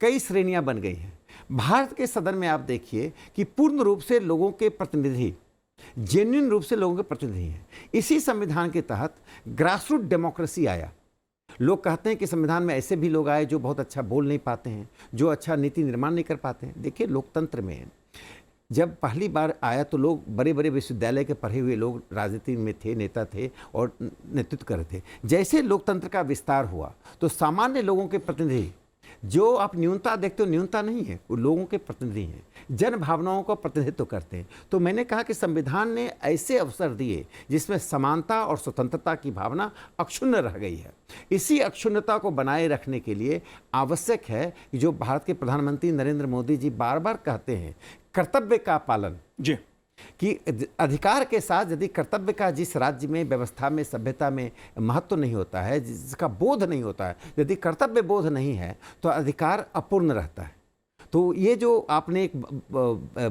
कई श्रेणियां बन गई हैं। भारत के सदन में आप देखिए कि पूर्ण रूप से लोगों के प्रतिनिधि, जेन्युइन रूप से लोगों के प्रतिनिधि हैं। इसी संविधान के तहत ग्रासरूट डेमोक्रेसी आया। लोग कहते हैं कि संविधान में ऐसे भी लोग आए जो बहुत अच्छा बोल नहीं पाते हैं, जो अच्छा नीति निर्माण नहीं कर पाते हैं। देखिए, लोकतंत्र में जब पहली बार आया तो लोग बड़े बड़े विश्वविद्यालय के पढ़े हुए लोग राजनीति में थे, नेता थे और नेतृत्व कर रहे थे। जैसे लोकतंत्र का विस्तार हुआ तो सामान्य लोगों के प्रतिनिधि, जो आप न्यूनता देखते हो, न्यूनता नहीं है, वो लोगों के प्रतिनिधि हैं, जन भावनाओं का प्रतिनिधित्व करते हैं। तो मैंने कहा कि संविधान ने ऐसे अवसर दिए जिसमें समानता और स्वतंत्रता की भावना अक्षुण्ण रह गई है। इसी अक्षुण्णता को बनाए रखने के लिए आवश्यक है कि जो भारत के प्रधानमंत्री नरेंद्र मोदी जी बार बार कहते हैं, कर्तव्य का पालन, जी कि अधिकार के साथ यदि कर्तव्य का जिस राज्य में, व्यवस्था में, सभ्यता में महत्व नहीं होता है, जिसका बोध नहीं होता है, यदि कर्तव्य बोध नहीं है तो अधिकार अपूर्ण रहता है। तो ये जो आपने एक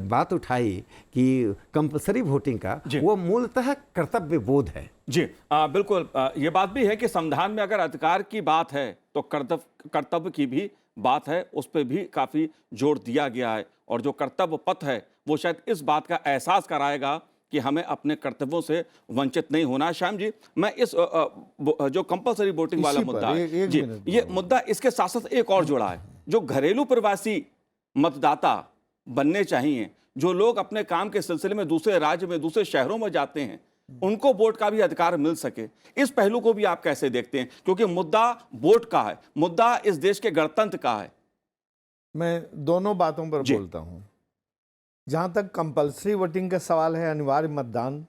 बात उठाई कि कंपलसरी वोटिंग का, वो मूलतः कर्तव्य बोध है। जी बिल्कुल, ये बात भी है कि संविधान में अगर अधिकार की बात है तो कर्तव्य की भी बात है, उस पर भी काफी जोर दिया गया है। और जो कर्तव्य पथ है वो शायद इस बात का एहसास कराएगा कि हमें अपने कर्तव्यों से वंचित नहीं होना। श्याम जी, मैं इस जो कंपलसरी वोटिंग वाला मुद्दा है जी, ये मुद्दा इसके साथ साथ एक और जुड़ा है, जो घरेलू प्रवासी मतदाता बनने चाहिए, जो लोग अपने काम के सिलसिले में दूसरे राज्य में, दूसरे शहरों में जाते हैं, उनको वोट का भी अधिकार मिल सके। इस पहलू को भी आप कैसे देखते हैं? क्योंकि मुद्दा वोट का है, मुद्दा इस देश के गणतंत्र का है। मैं दोनों बातों पर बोलता हूं। जहां तक कंपलसरी वोटिंग का सवाल है, अनिवार्य मतदान,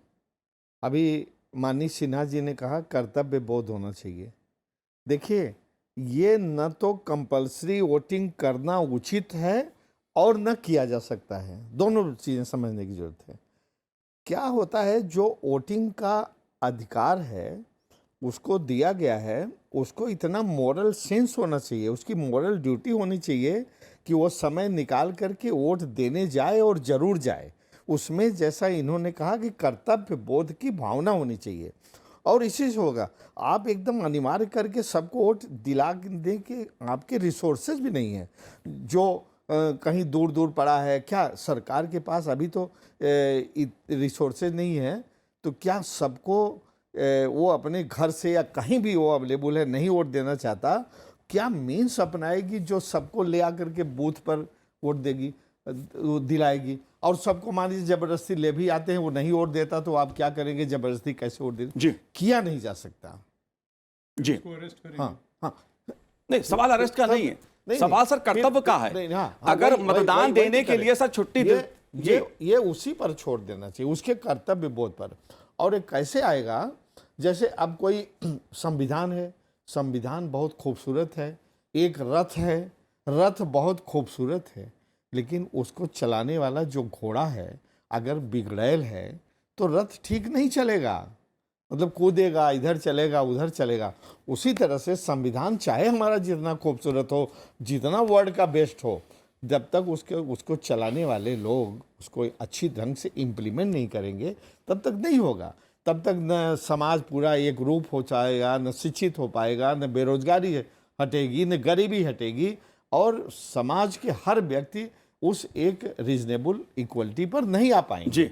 अभी माननीय सिन्हा जी ने कहा कर्तव्य बोध होना चाहिए। देखिए, ये न तो कंपलसरी वोटिंग करना उचित है और न किया जा सकता है, दोनों चीज़ें समझने की जरूरत है। क्या होता है, जो वोटिंग का अधिकार है उसको दिया गया है, उसको इतना मोरल सेंस होना चाहिए, उसकी मोरल ड्यूटी होनी चाहिए कि वो समय निकाल करके वोट देने जाए और ज़रूर जाए। उसमें जैसा इन्होंने कहा कि कर्तव्य बोध की भावना होनी चाहिए, और इसी से होगा। आप एकदम अनिवार्य करके सबको वोट दिला दें कि आपके रिसोर्सेज भी नहीं है, जो कहीं दूर दूर पड़ा है। क्या सरकार के पास अभी तो रिसोर्सेज नहीं है, तो क्या सबको वो अपने घर से या कहीं भी वो अवेलेबल है, नहीं वोट देना चाहता, क्या मीन्स अपनाएगी जो सबको ले आकर के बूथ पर वोट देगी, दिलाएगी? और सबको मान लीजिए जबरदस्ती ले भी आते हैं, वो नहीं वोट देता, तो आप क्या करेंगे? जबरदस्ती कैसे वोट देंगे? जी, किया नहीं जा सकता जी। हाँ हाँ, नहीं, सवाल अरेस्ट का नहीं है, सवाल सर कर्तव्य का है। अगर मतदान देने के लिए सर छुट्टी ये उसी पर छोड़ देना चाहिए, उसके कर्तव्य बोध पर। और एक कैसे आएगा, जैसे अब कोई संविधान है, संविधान बहुत खूबसूरत है, एक रथ है, रथ बहुत खूबसूरत है, लेकिन उसको चलाने वाला जो घोड़ा है अगर बिगड़ैल है तो रथ ठीक नहीं चलेगा, मतलब कूदेगा, इधर चलेगा, उधर चलेगा। उसी तरह से संविधान चाहे हमारा जितना खूबसूरत हो, जितना वर्ल्ड का बेस्ट हो, जब तक उसको चलाने वाले लोग उसको अच्छी ढंग से इम्प्लीमेंट नहीं करेंगे तब तक नहीं होगा। तब तक न समाज पूरा एक रूप हो जाएगा, न शिक्षित हो पाएगा, न बेरोजगारी हटेगी, न गरीबी हटेगी, और समाज के हर व्यक्ति उस एक रीजनेबल इक्वलिटी पर नहीं आ पाएंगे जी।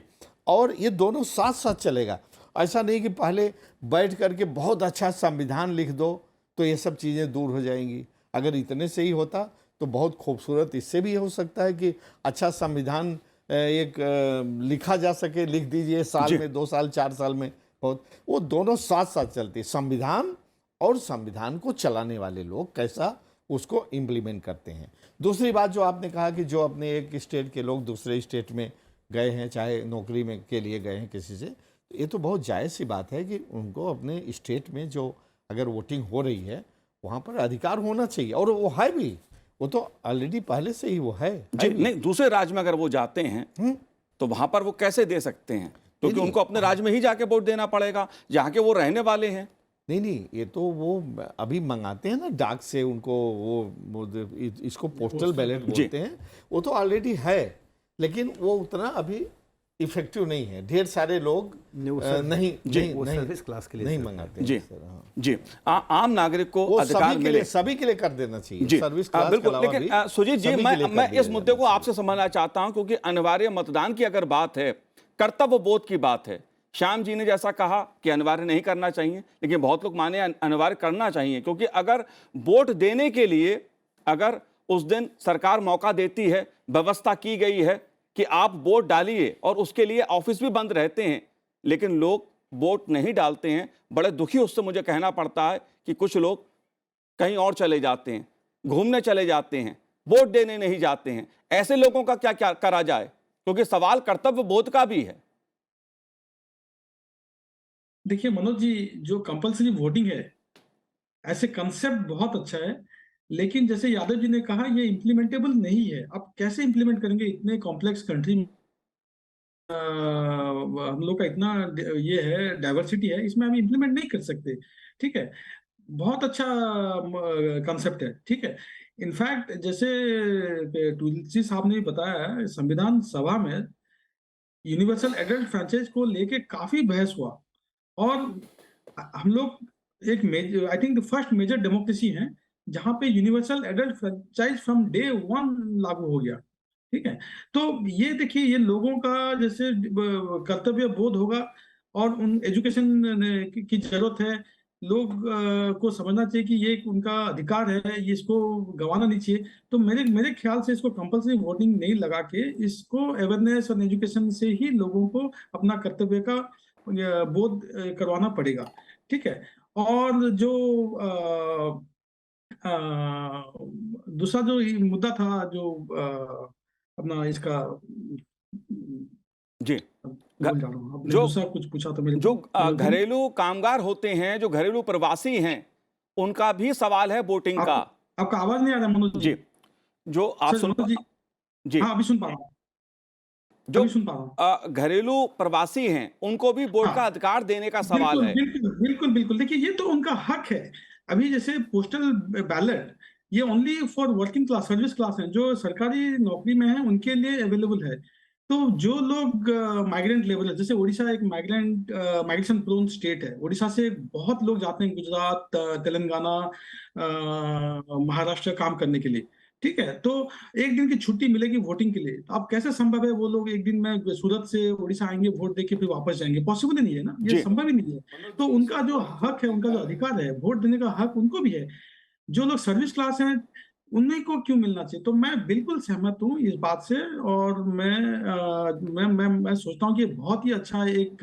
और ये दोनों साथ साथ चलेगा। ऐसा नहीं कि पहले बैठ करके बहुत अच्छा संविधान लिख दो तो ये सब चीज़ें दूर हो जाएंगी। अगर इतने से ही होता तो बहुत खूबसूरत इससे भी हो सकता है कि अच्छा संविधान एक लिखा जा सके, लिख दीजिए साल में, 2 साल, 4 साल में, बहुत। वो दोनों साथ साथ चलते, संविधान और संविधान को चलाने वाले लोग कैसा उसको इम्प्लीमेंट करते हैं। दूसरी बात जो आपने कहा कि जो अपने एक स्टेट के लोग दूसरे स्टेट में गए हैं, चाहे नौकरी में के लिए गए हैं किसी से, तो ये तो बहुत जायज़ सी बात है कि उनको अपने स्टेट में जो अगर वोटिंग हो रही है वहाँ पर अधिकार होना चाहिए, और वो है भी, वो तो ऑलरेडी पहले से ही वो है जी। नहीं, दूसरे राज्य में अगर वो जाते हैं तो वहाँ पर वो कैसे दे सकते हैं? क्योंकि उनको अपने राज्य में ही जाके वोट देना पड़ेगा जहाँ के वो रहने वाले हैं। नहीं, ये तो वो अभी मंगाते हैं ना डाक से, उनको वो इसको पोस्टल बैलेट बोलते हैं, वो तो ऑलरेडी है, लेकिन वो उतना अभी इफेक्टिव नहीं है। ढेर सारे लोग नहीं सर्विस क्लास के लिए नहीं मंगाते हैं जी जी। आम नागरिक को अधिकार मिले, सभी के लिए कर देना चाहिए जी। Service class. बिल्कुल, लेकिन सुजीत जी, मैं इस मुद्दे को आपसे समझना चाहता हूं, क्योंकि अनिवार्य मतदान की अगर बात है, कर्तव्य बोध की बात है। श्याम जी ने जैसा कहा कि अनिवार्य नहीं करना चाहिए, लेकिन बहुत लोग माने अनिवार्य करना चाहिए, क्योंकि अगर वोट देने के लिए अगर उस दिन सरकार मौका देती है, व्यवस्था की गई है कि आप वोट डालिए, और उसके लिए ऑफिस भी बंद रहते हैं, लेकिन लोग वोट नहीं डालते हैं। बड़े दुखी उससे मुझे कहना पड़ता है कि कुछ लोग कहीं और चले जाते हैं, घूमने चले जाते हैं, वोट देने नहीं जाते हैं। ऐसे लोगों का क्या क्या करा जाए? क्योंकि सवाल कर्तव्य बोध का भी है। देखिए मनोज जी, जो कंपलसरी वोटिंग है, ऐसे कंसेप्ट बहुत अच्छा है, लेकिन जैसे यादव जी ने कहा, ये इम्प्लीमेंटेबल नहीं है। आप कैसे इम्प्लीमेंट करेंगे इतने कॉम्प्लेक्स कंट्री में? हम लोग का इतना ये है, डाइवर्सिटी है, इसमें हम इम्प्लीमेंट नहीं कर सकते। ठीक है, बहुत अच्छा कंसेप्ट है। ठीक है, इनफैक्ट जैसे तुलसी साहब ने भी बताया है, संविधान सभा में यूनिवर्सल एडल्ट फ्रेंचाइज को लेके काफी बहस हुआ। और हम लोग एक major, I think the first major democracy है जहां पे universal adult franchise from day one लागू हो गया। ठीक है, तो ये देखिए, ये लोगों का जैसे कर्तव्य बोध होगा, और उन एजुकेशन की जरूरत है। लोग को समझना चाहिए कि ये एक उनका अधिकार है, ये इसको गंवाना नहीं चाहिए। तो मेरे मेरे ख्याल से इसको कंपलसरी वोटिंग नहीं लगा के, इसको अवेयरनेस और एजुकेशन से ही लोगों को अपना कर्तव्य का बोध करवाना पड़ेगा। ठीक है, और जो दूसरा जो ये मुद्दा था, जो अपना इसका जी। भूल जा रहा हूँ, आपने जो दूसरा कुछ पूछा था मेरे जो मनोज जी। घरेलू कामगार होते हैं, जो घरेलू प्रवासी हैं, उनका भी सवाल है वोटिंग का। आपका आवाज नहीं आ रहा मनोज जी। जी, जो आप सर सुन मनोज जी, जी, हाँ अभी सुन पा रहा हूँ, जो अभी सुन पा रहा हूँ। घरेलू प्रवासी हैं, उनको भी वोट का हाँ, अधिकार देने का सवाल बिल्कुल है। बिल्कुल बिल्कुल बिल्कुल, देखिए ये तो उनका हक है। अभी जैसे पोस्टल बैलेट, ये only for working class, service class है, जो सरकारी नौकरी में है उनके लिए अवेलेबल है। तो जो लोग माइग्रेंट लेबर है, जैसे उड़ीसा एक माइग्रेशन प्रोन स्टेट है, उड़ीसा से बहुत लोग जाते हैं गुजरात, तेलंगाना, महाराष्ट्र काम करने के लिए। ठीक है, तो एक दिन की छुट्टी मिलेगी वोटिंग के लिए, तो अब कैसे संभव है वो लोग एक दिन में सूरत से उड़ीसा आएंगे, वोट देके फिर वापस जाएंगे? पॉसिबल ही नहीं है ना, ये जी, संभव ही नहीं है। तो उनका जो हक है, उनका जो अधिकार है, वोट देने का हक उनको भी है। जो लोग सर्विस क्लास हैं, उन्हीं को क्यों मिलना चाहिए? तो मैं बिल्कुल सहमत हूँ इस बात से। और मैं सोचता हूँ कि ये बहुत ही अच्छा एक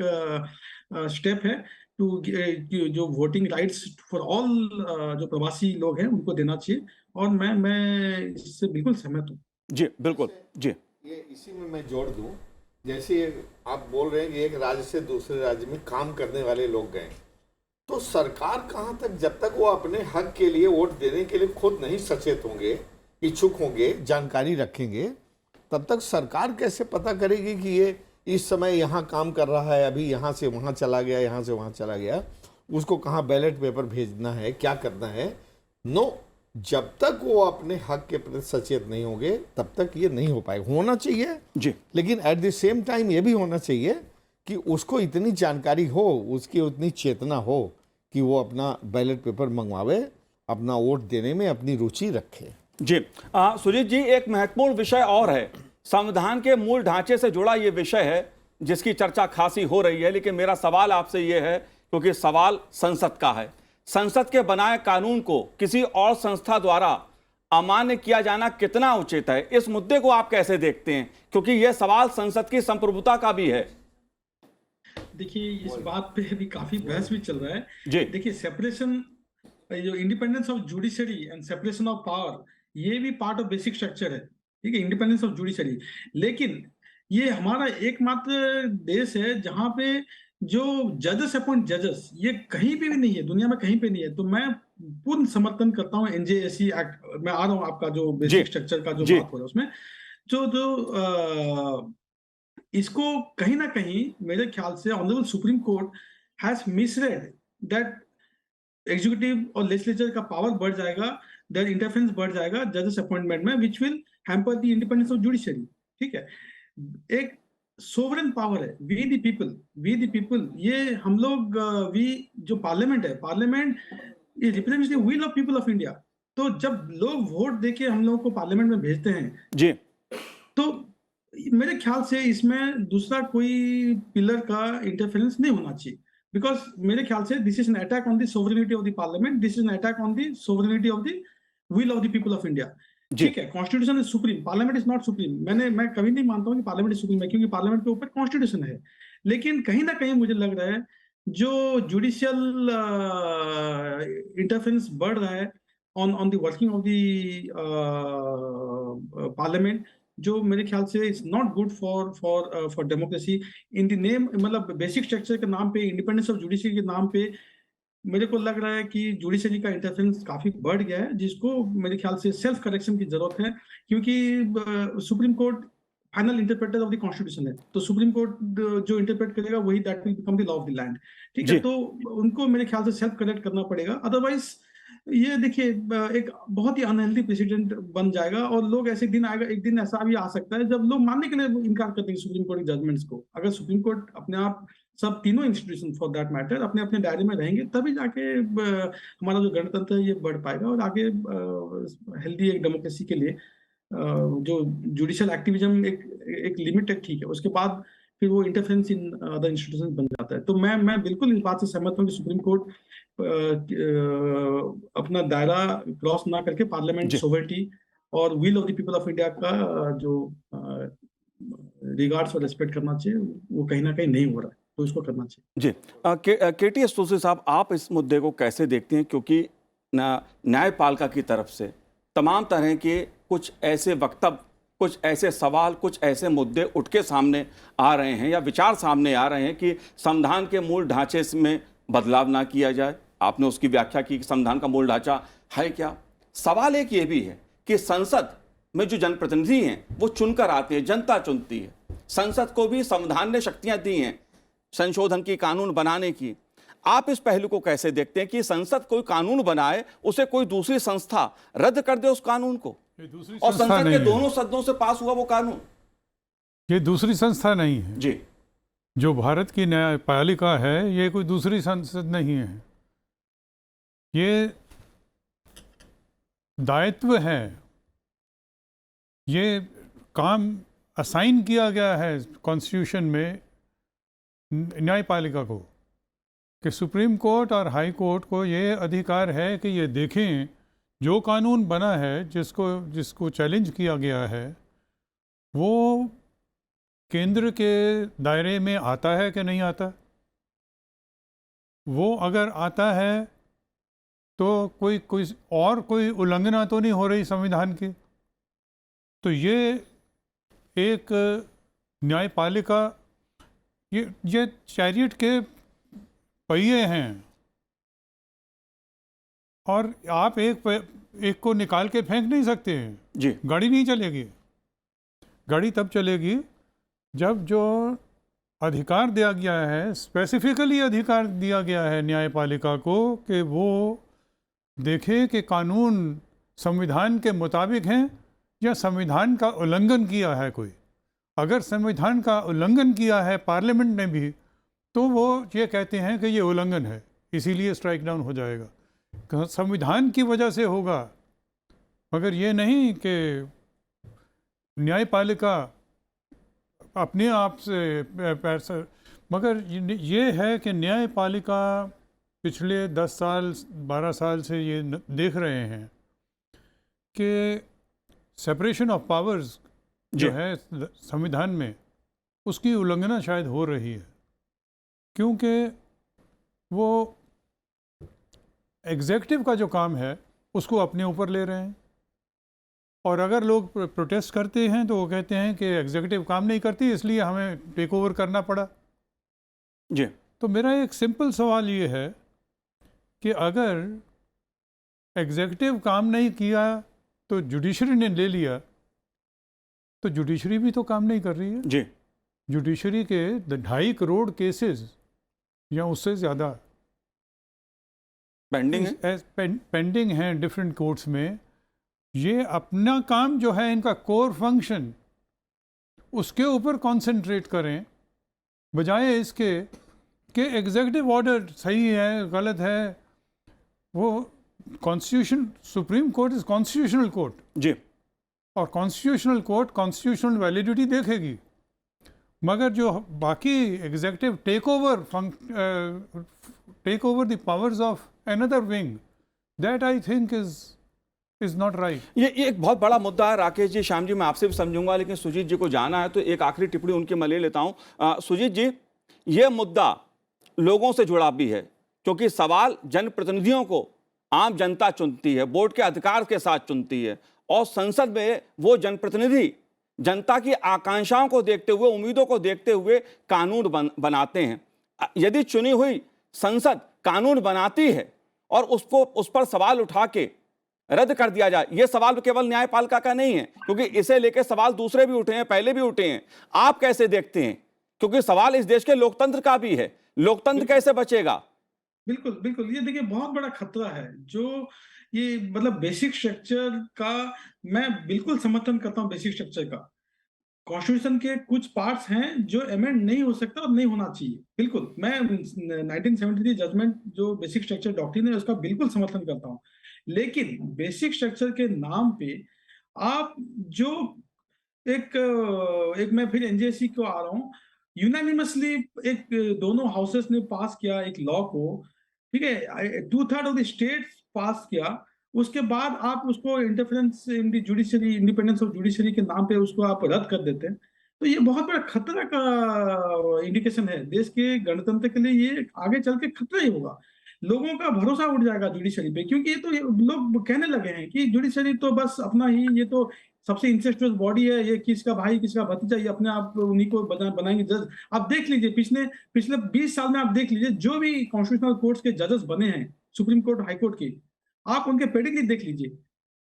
स्टेप है, टू जो वोटिंग राइट्स फॉर ऑल, जो प्रवासी लोग हैं उनको देना चाहिए। और मैं इससे बिल्कुल सहमत हूँ। जी, बिल्कुल, जी, ये इसी में मैं जोड़ दूं, जैसे आप बोल रहे हैं कि एक राज्य से दूसरे राज्य में काम करने वाले लोग गए, तो सरकार कहाँ तक, जब तक वो अपने हक के लिए वोट देने के लिए खुद नहीं सचेत होंगे, इच्छुक होंगे, जानकारी रखेंगे, तब तक सरकार कैसे पता करेगी कि ये इस समय यहाँ काम कर रहा है, अभी यहाँ से वहाँ चला गया, यहाँ से वहाँ चला गया, उसको कहाँ बैलेट पेपर भेजना है, क्या करना है? नो, जब तक वो अपने हक के प्रति सचेत नहीं होंगे तब तक ये नहीं हो पाएगा। होना चाहिए जी, लेकिन एट द सेम टाइम ये भी होना चाहिए कि उसको इतनी जानकारी हो, उसकी उतनी चेतना हो कि वो अपना बैलेट पेपर मंगवावे, अपना वोट देने में अपनी रुचि रखे। जी। सुजीत जी, एक महत्वपूर्ण विषय और है, संविधान के मूल ढांचे से जुड़ा ये विषय है जिसकी चर्चा खासी हो रही है। लेकिन मेरा सवाल आपसे ये है, क्योंकि सवाल संसद का है, संसद के बनाए कानून को किसी और संस्था द्वारा अमान्य किया जाना कितना उचित है? इस मुद्दे को आप कैसे देखते हैं, क्योंकि यह सवाल संसद की संप्रभुता का भी है? देखिए, इस बात पे भी काफी बहस भी चल रहा है। जी, देखिए, सेपरेशन, जो independence of judiciary and separation of power, ये भी पार्ट ऑफ बेसिक स्ट्रक्चर है। ठीक है, इंडिपेंडेंस ऑफ जुडिशरी। लेकिन ये हमारा एकमात्र देश है जहां पे जो जजेस अपॉइंट जजेस, ये कहीं पे भी नहीं है, दुनिया में कहीं पे नहीं है। तो मैं पूर्ण समर्थन करता हूँ एनजेएसी एक्ट। मैं आ रहा हूँ, आपका जो जी, बेसिक स्ट्रक्चर का जो जी, बात हो रहा है उसमें, जो जो इसको कहीं ना कहीं मेरे ख्याल से honourable Supreme Court has misread that executive और लेजिस्लेचर का पावर बढ़ जाएगा, देयर इंटरफेरेंस बढ़ जाएगा जजेस अपॉइंटमेंट में, which will hamper the independence of judiciary. ठीक है, एक सोवरेन पावर है, we the people, we the people, ये हम लोग, वी जो पार्लियामेंट है, पार्लियामेंट ये represents the will of people of India. तो जब लोग वोट देके हम लोग को पार्लियामेंट में भेजते हैं, जी, तो मेरे ख्याल से इसमें दूसरा कोई पिलर का इंटरफेरेंस नहीं होना चाहिए। बिकॉज मेरे ख्याल से this is an attack on the sovereignty of the parliament, this is an attack on the sovereignty of the will of the people of India. जी, ठीक है, constitution is supreme, parliament is not supreme. मैं कभी नहीं मानता हूँ कि parliament is supreme है, क्योंकि पार्लियामेंट के ऊपर कॉन्स्टिट्यूशन है। लेकिन कहीं ना कहीं मुझे लग रहा है जो जुडिशियल इंटरफेरेंस बढ़ रहा है on the working of the parliament, जो मेरे ख्याल से it's not good for democracy in the name, मतलब बेसिक स्ट्रक्चर के नाम पे, इंडिपेंडेंस ऑफ जुडिशरी के नाम पे मेरे को लग रहा है कि जुडिशरी का इंटरफेरेंस काफी बढ़ गया है, जिसको मेरे ख्याल से सेल्फ करेक्शन की जरूरत है, क्योंकि supreme court final interpreter of the constitution है, तो सुप्रीम कोर्ट जो इंटरप्रेट करेगा वही that will become the law of the land. ठीक है, जी। तो उनको मेरे ख्याल से सेल्फ करेक्ट करना पड़ेगा, अदरवाइज ये देखिए एक बहुत ही अनहेल्दी प्रेसिडेंट बन जाएगा, और लोग ऐसे दिन आएगा, एक दिन ऐसा भी आ सकता है जब लोग मानने के लिए इनकार कर देंगे सुप्रीम कोर्ट की जजमेंट्स को। अगर सुप्रीम कोर्ट अपने आप, सब तीनों इंस्टीट्यूशन फॉर दैट मैटर, अपने अपने दायरे में रहेंगे, तभी जाके हमारा जो गणतंत्र है ये बढ़ पाएगा, और आगे हेल्दी एक डेमोक्रेसी के लिए जो जुडिशियल एक्टिविज्म एक लिमिट है, ठीक है, उसके बाद फिर वो इंटरफेरेंस इन अदर इंस्टीट्यूशन बन जाता है। तो मैं बिल्कुल इस बात से सहमत हूँ कि सुप्रीम कोर्ट अपना दायरा क्रॉस ना करके पार्लियामेंट जी। सोवरेनिटी और will of the people of India का जो रिगार्ड्स और रेस्पेक्ट करना चाहिए, वो कहीं ना कहीं नहीं हो रहा है, तो इसको करना चाहिए। जी। केटीएस तुलसी साहब, आप इस मुद्दे को कैसे देखते हैं, क्योंकि न्यायपालिका की तरफ से तमाम तरह के कुछ ऐसे वक्तव्य, कुछ ऐसे सवाल, कुछ ऐसे मुद्दे उठ के सामने आ रहे हैं या विचार सामने आ रहे हैं कि संविधान के मूल ढांचे में बदलाव ना किया जाए। आपने उसकी व्याख्या की कि संविधान का मूल ढांचा है क्या। सवाल एक ये भी है कि संसद में जो जनप्रतिनिधि हैं वो चुनकर आते हैं, जनता चुनती है। संसद को भी संविधान ने शक्तियां दी हैं संशोधन की, कानून बनाने की। आप इस पहलू को कैसे देखते हैं कि संसद कोई कानून बनाए, उसे कोई दूसरी संस्था रद्द कर दे उस कानून को, ये दूसरी और संस्था संसद नहीं के है। दोनों सदनों से पास हुआ वो कानून? ये दूसरी संस्था नहीं है। जी। जो भारत की न्यायपालिका है ये कोई दूसरी संसद नहीं है। ये दायित्व है, ये काम असाइन किया गया है कॉन्स्टिट्यूशन में न्यायपालिका को, कि सुप्रीम कोर्ट और हाई कोर्ट को ये अधिकार है कि ये देखें जो कानून बना है, जिसको चैलेंज किया गया है, वो केंद्र के दायरे में आता है कि नहीं आता। वो अगर आता है तो कोई उल्लंघना तो नहीं हो रही संविधान की। तो ये एक न्यायपालिका, ये चैरियट के पहिए हैं, और आप एक को निकाल के फेंक नहीं सकते हैं। जी। गाड़ी नहीं चलेगी। गाड़ी तब चलेगी जब जो अधिकार दिया गया है, स्पेसिफिकली अधिकार दिया गया है न्यायपालिका को कि वो देखे कि कानून संविधान के मुताबिक हैं या संविधान का उल्लंघन किया है कोई। अगर संविधान का उल्लंघन किया है पार्लियामेंट ने भी, तो वो ये कहते हैं कि ये उल्लंघन है, इसीलिए स्ट्राइक डाउन हो जाएगा। संविधान की वजह से होगा, मगर ये नहीं कि न्यायपालिका अपने आप से पैसा। मगर ये है कि न्यायपालिका पिछले 10 साल 12 साल से ये देख रहे हैं कि सेपरेशन ऑफ पावर्स जो है संविधान में, उसकी उल्लंघना शायद हो रही है, क्योंकि वो एग्जीक्यूटिव का जो काम है उसको अपने ऊपर ले रहे हैं। और अगर लोग प्रोटेस्ट करते हैं तो वो कहते हैं कि एग्जीक्यूटिव काम नहीं करती, इसलिए हमें टेक ओवर करना पड़ा। जी। तो मेरा एक सिंपल सवाल ये है कि अगर एग्जीक्यूटिव काम नहीं किया तो जुडिशरी ने ले लिया, तो जुडिशरी भी तो काम नहीं कर रही है। जी। जुडिशरी के 2.5 करोड़ केसेस या उससे ज़्यादा पेंडिंग हैं डिफरेंट कोर्ट्स में। ये अपना काम जो है, इनका कोर फंक्शन, उसके ऊपर कंसंट्रेट करें, बजाय इसके कि एग्जीक्यूटिव ऑर्डर सही है गलत है। वो constitution, supreme court is constitutional court जी, और कॉन्स्टिट्यूशनल कोर्ट कॉन्स्टिट्यूशनल वैलिडिटी देखेगी। मगर जो बाकी executive take over the powers of another wing, that I think is not right. ये एक बहुत बड़ा मुद्दा है राकेश जी। श्याम जी, मैं आपसे भी समझूंगा, लेकिन सुजीत जी को जाना है तो एक आखिरी टिप्पणी उनकी मैं ले लेता हूं। सुजीत जी, ये मुद्दा लोगों से जुड़ा भी है, क्योंकि सवाल जनप्रतिनिधियों को आम जनता चुनती है, वोट के अधिकार के साथ चुनती है, और संसद में वो जनप्रतिनिधि जनता की आकांक्षाओं को देखते हुए, उम्मीदों को देखते हुए कानून बनाते हैं। यदि चुनी हुई संसद कानून बनाती है और उस पर सवाल उठा के रद्द कर दिया जाए, यह सवाल केवल न्यायपालिका का नहीं है, क्योंकि इसे लेकर सवाल दूसरे भी उठे हैं, पहले भी उठे हैं। आप कैसे देखते हैं? क्योंकि सवाल इस देश के लोकतंत्र का भी है, लोकतंत्र कैसे बचेगा? बिल्कुल, बिल्कुल। ये देखिए बहुत बड़ा खतरा है, जो ये मतलब बेसिक स्ट्रक्चर का मैं बिल्कुल समर्थन करता हूँ बेसिक स्ट्रक्चर का। कॉन्स्टिट्यूशन के कुछ पार्ट्स हैं जो अमेंड नहीं हो सकता और नहीं होना चाहिए। बिल्कुल, मैं 1973 जजमेंट जो बेसिक स्ट्रक्चर डॉक्ट्रिन है उसका बिल्कुल समर्थन करता हूँ। लेकिन बेसिक स्ट्रक्चर के नाम पे आप जो एक मैं फिर एनजेसी को आ रहा हूँ, यूनानिमसली एक दोनों हाउसेस ने पास किया एक लॉ को, ठीक है, 2/3 ऑफ द स्टेट्स पास किया। उसके बाद आप उसको interference in the judiciary, independence of judiciary के नाम पे उसको आप रद्द कर देते हैं। तो ये बहुत बड़ा खतरा का इंडिकेशन है देश के गणतंत्र के लिए। ये आगे चल के खतरा ही होगा, लोगों का भरोसा उठ जाएगा जुडिशरी पे, क्योंकि ये लोग कहने लगे हैं कि जुडिशरी तो बस अपना ही, ये तो सबसे इंसेस्टुअस बॉडी है, ये किसका भाई किसका भतीजा, ये अपने आप उन्हीं को बनाएंगे जज। आप देख लीजिए पिछले 20 साल में आप देख लीजिए जो भी कॉन्स्टिट्यूशनल कोर्ट्स के जजेस बने हैं, सुप्रीम कोर्ट, हाई कोर्ट की, आप उनके पेडिग्री देख लीजिए।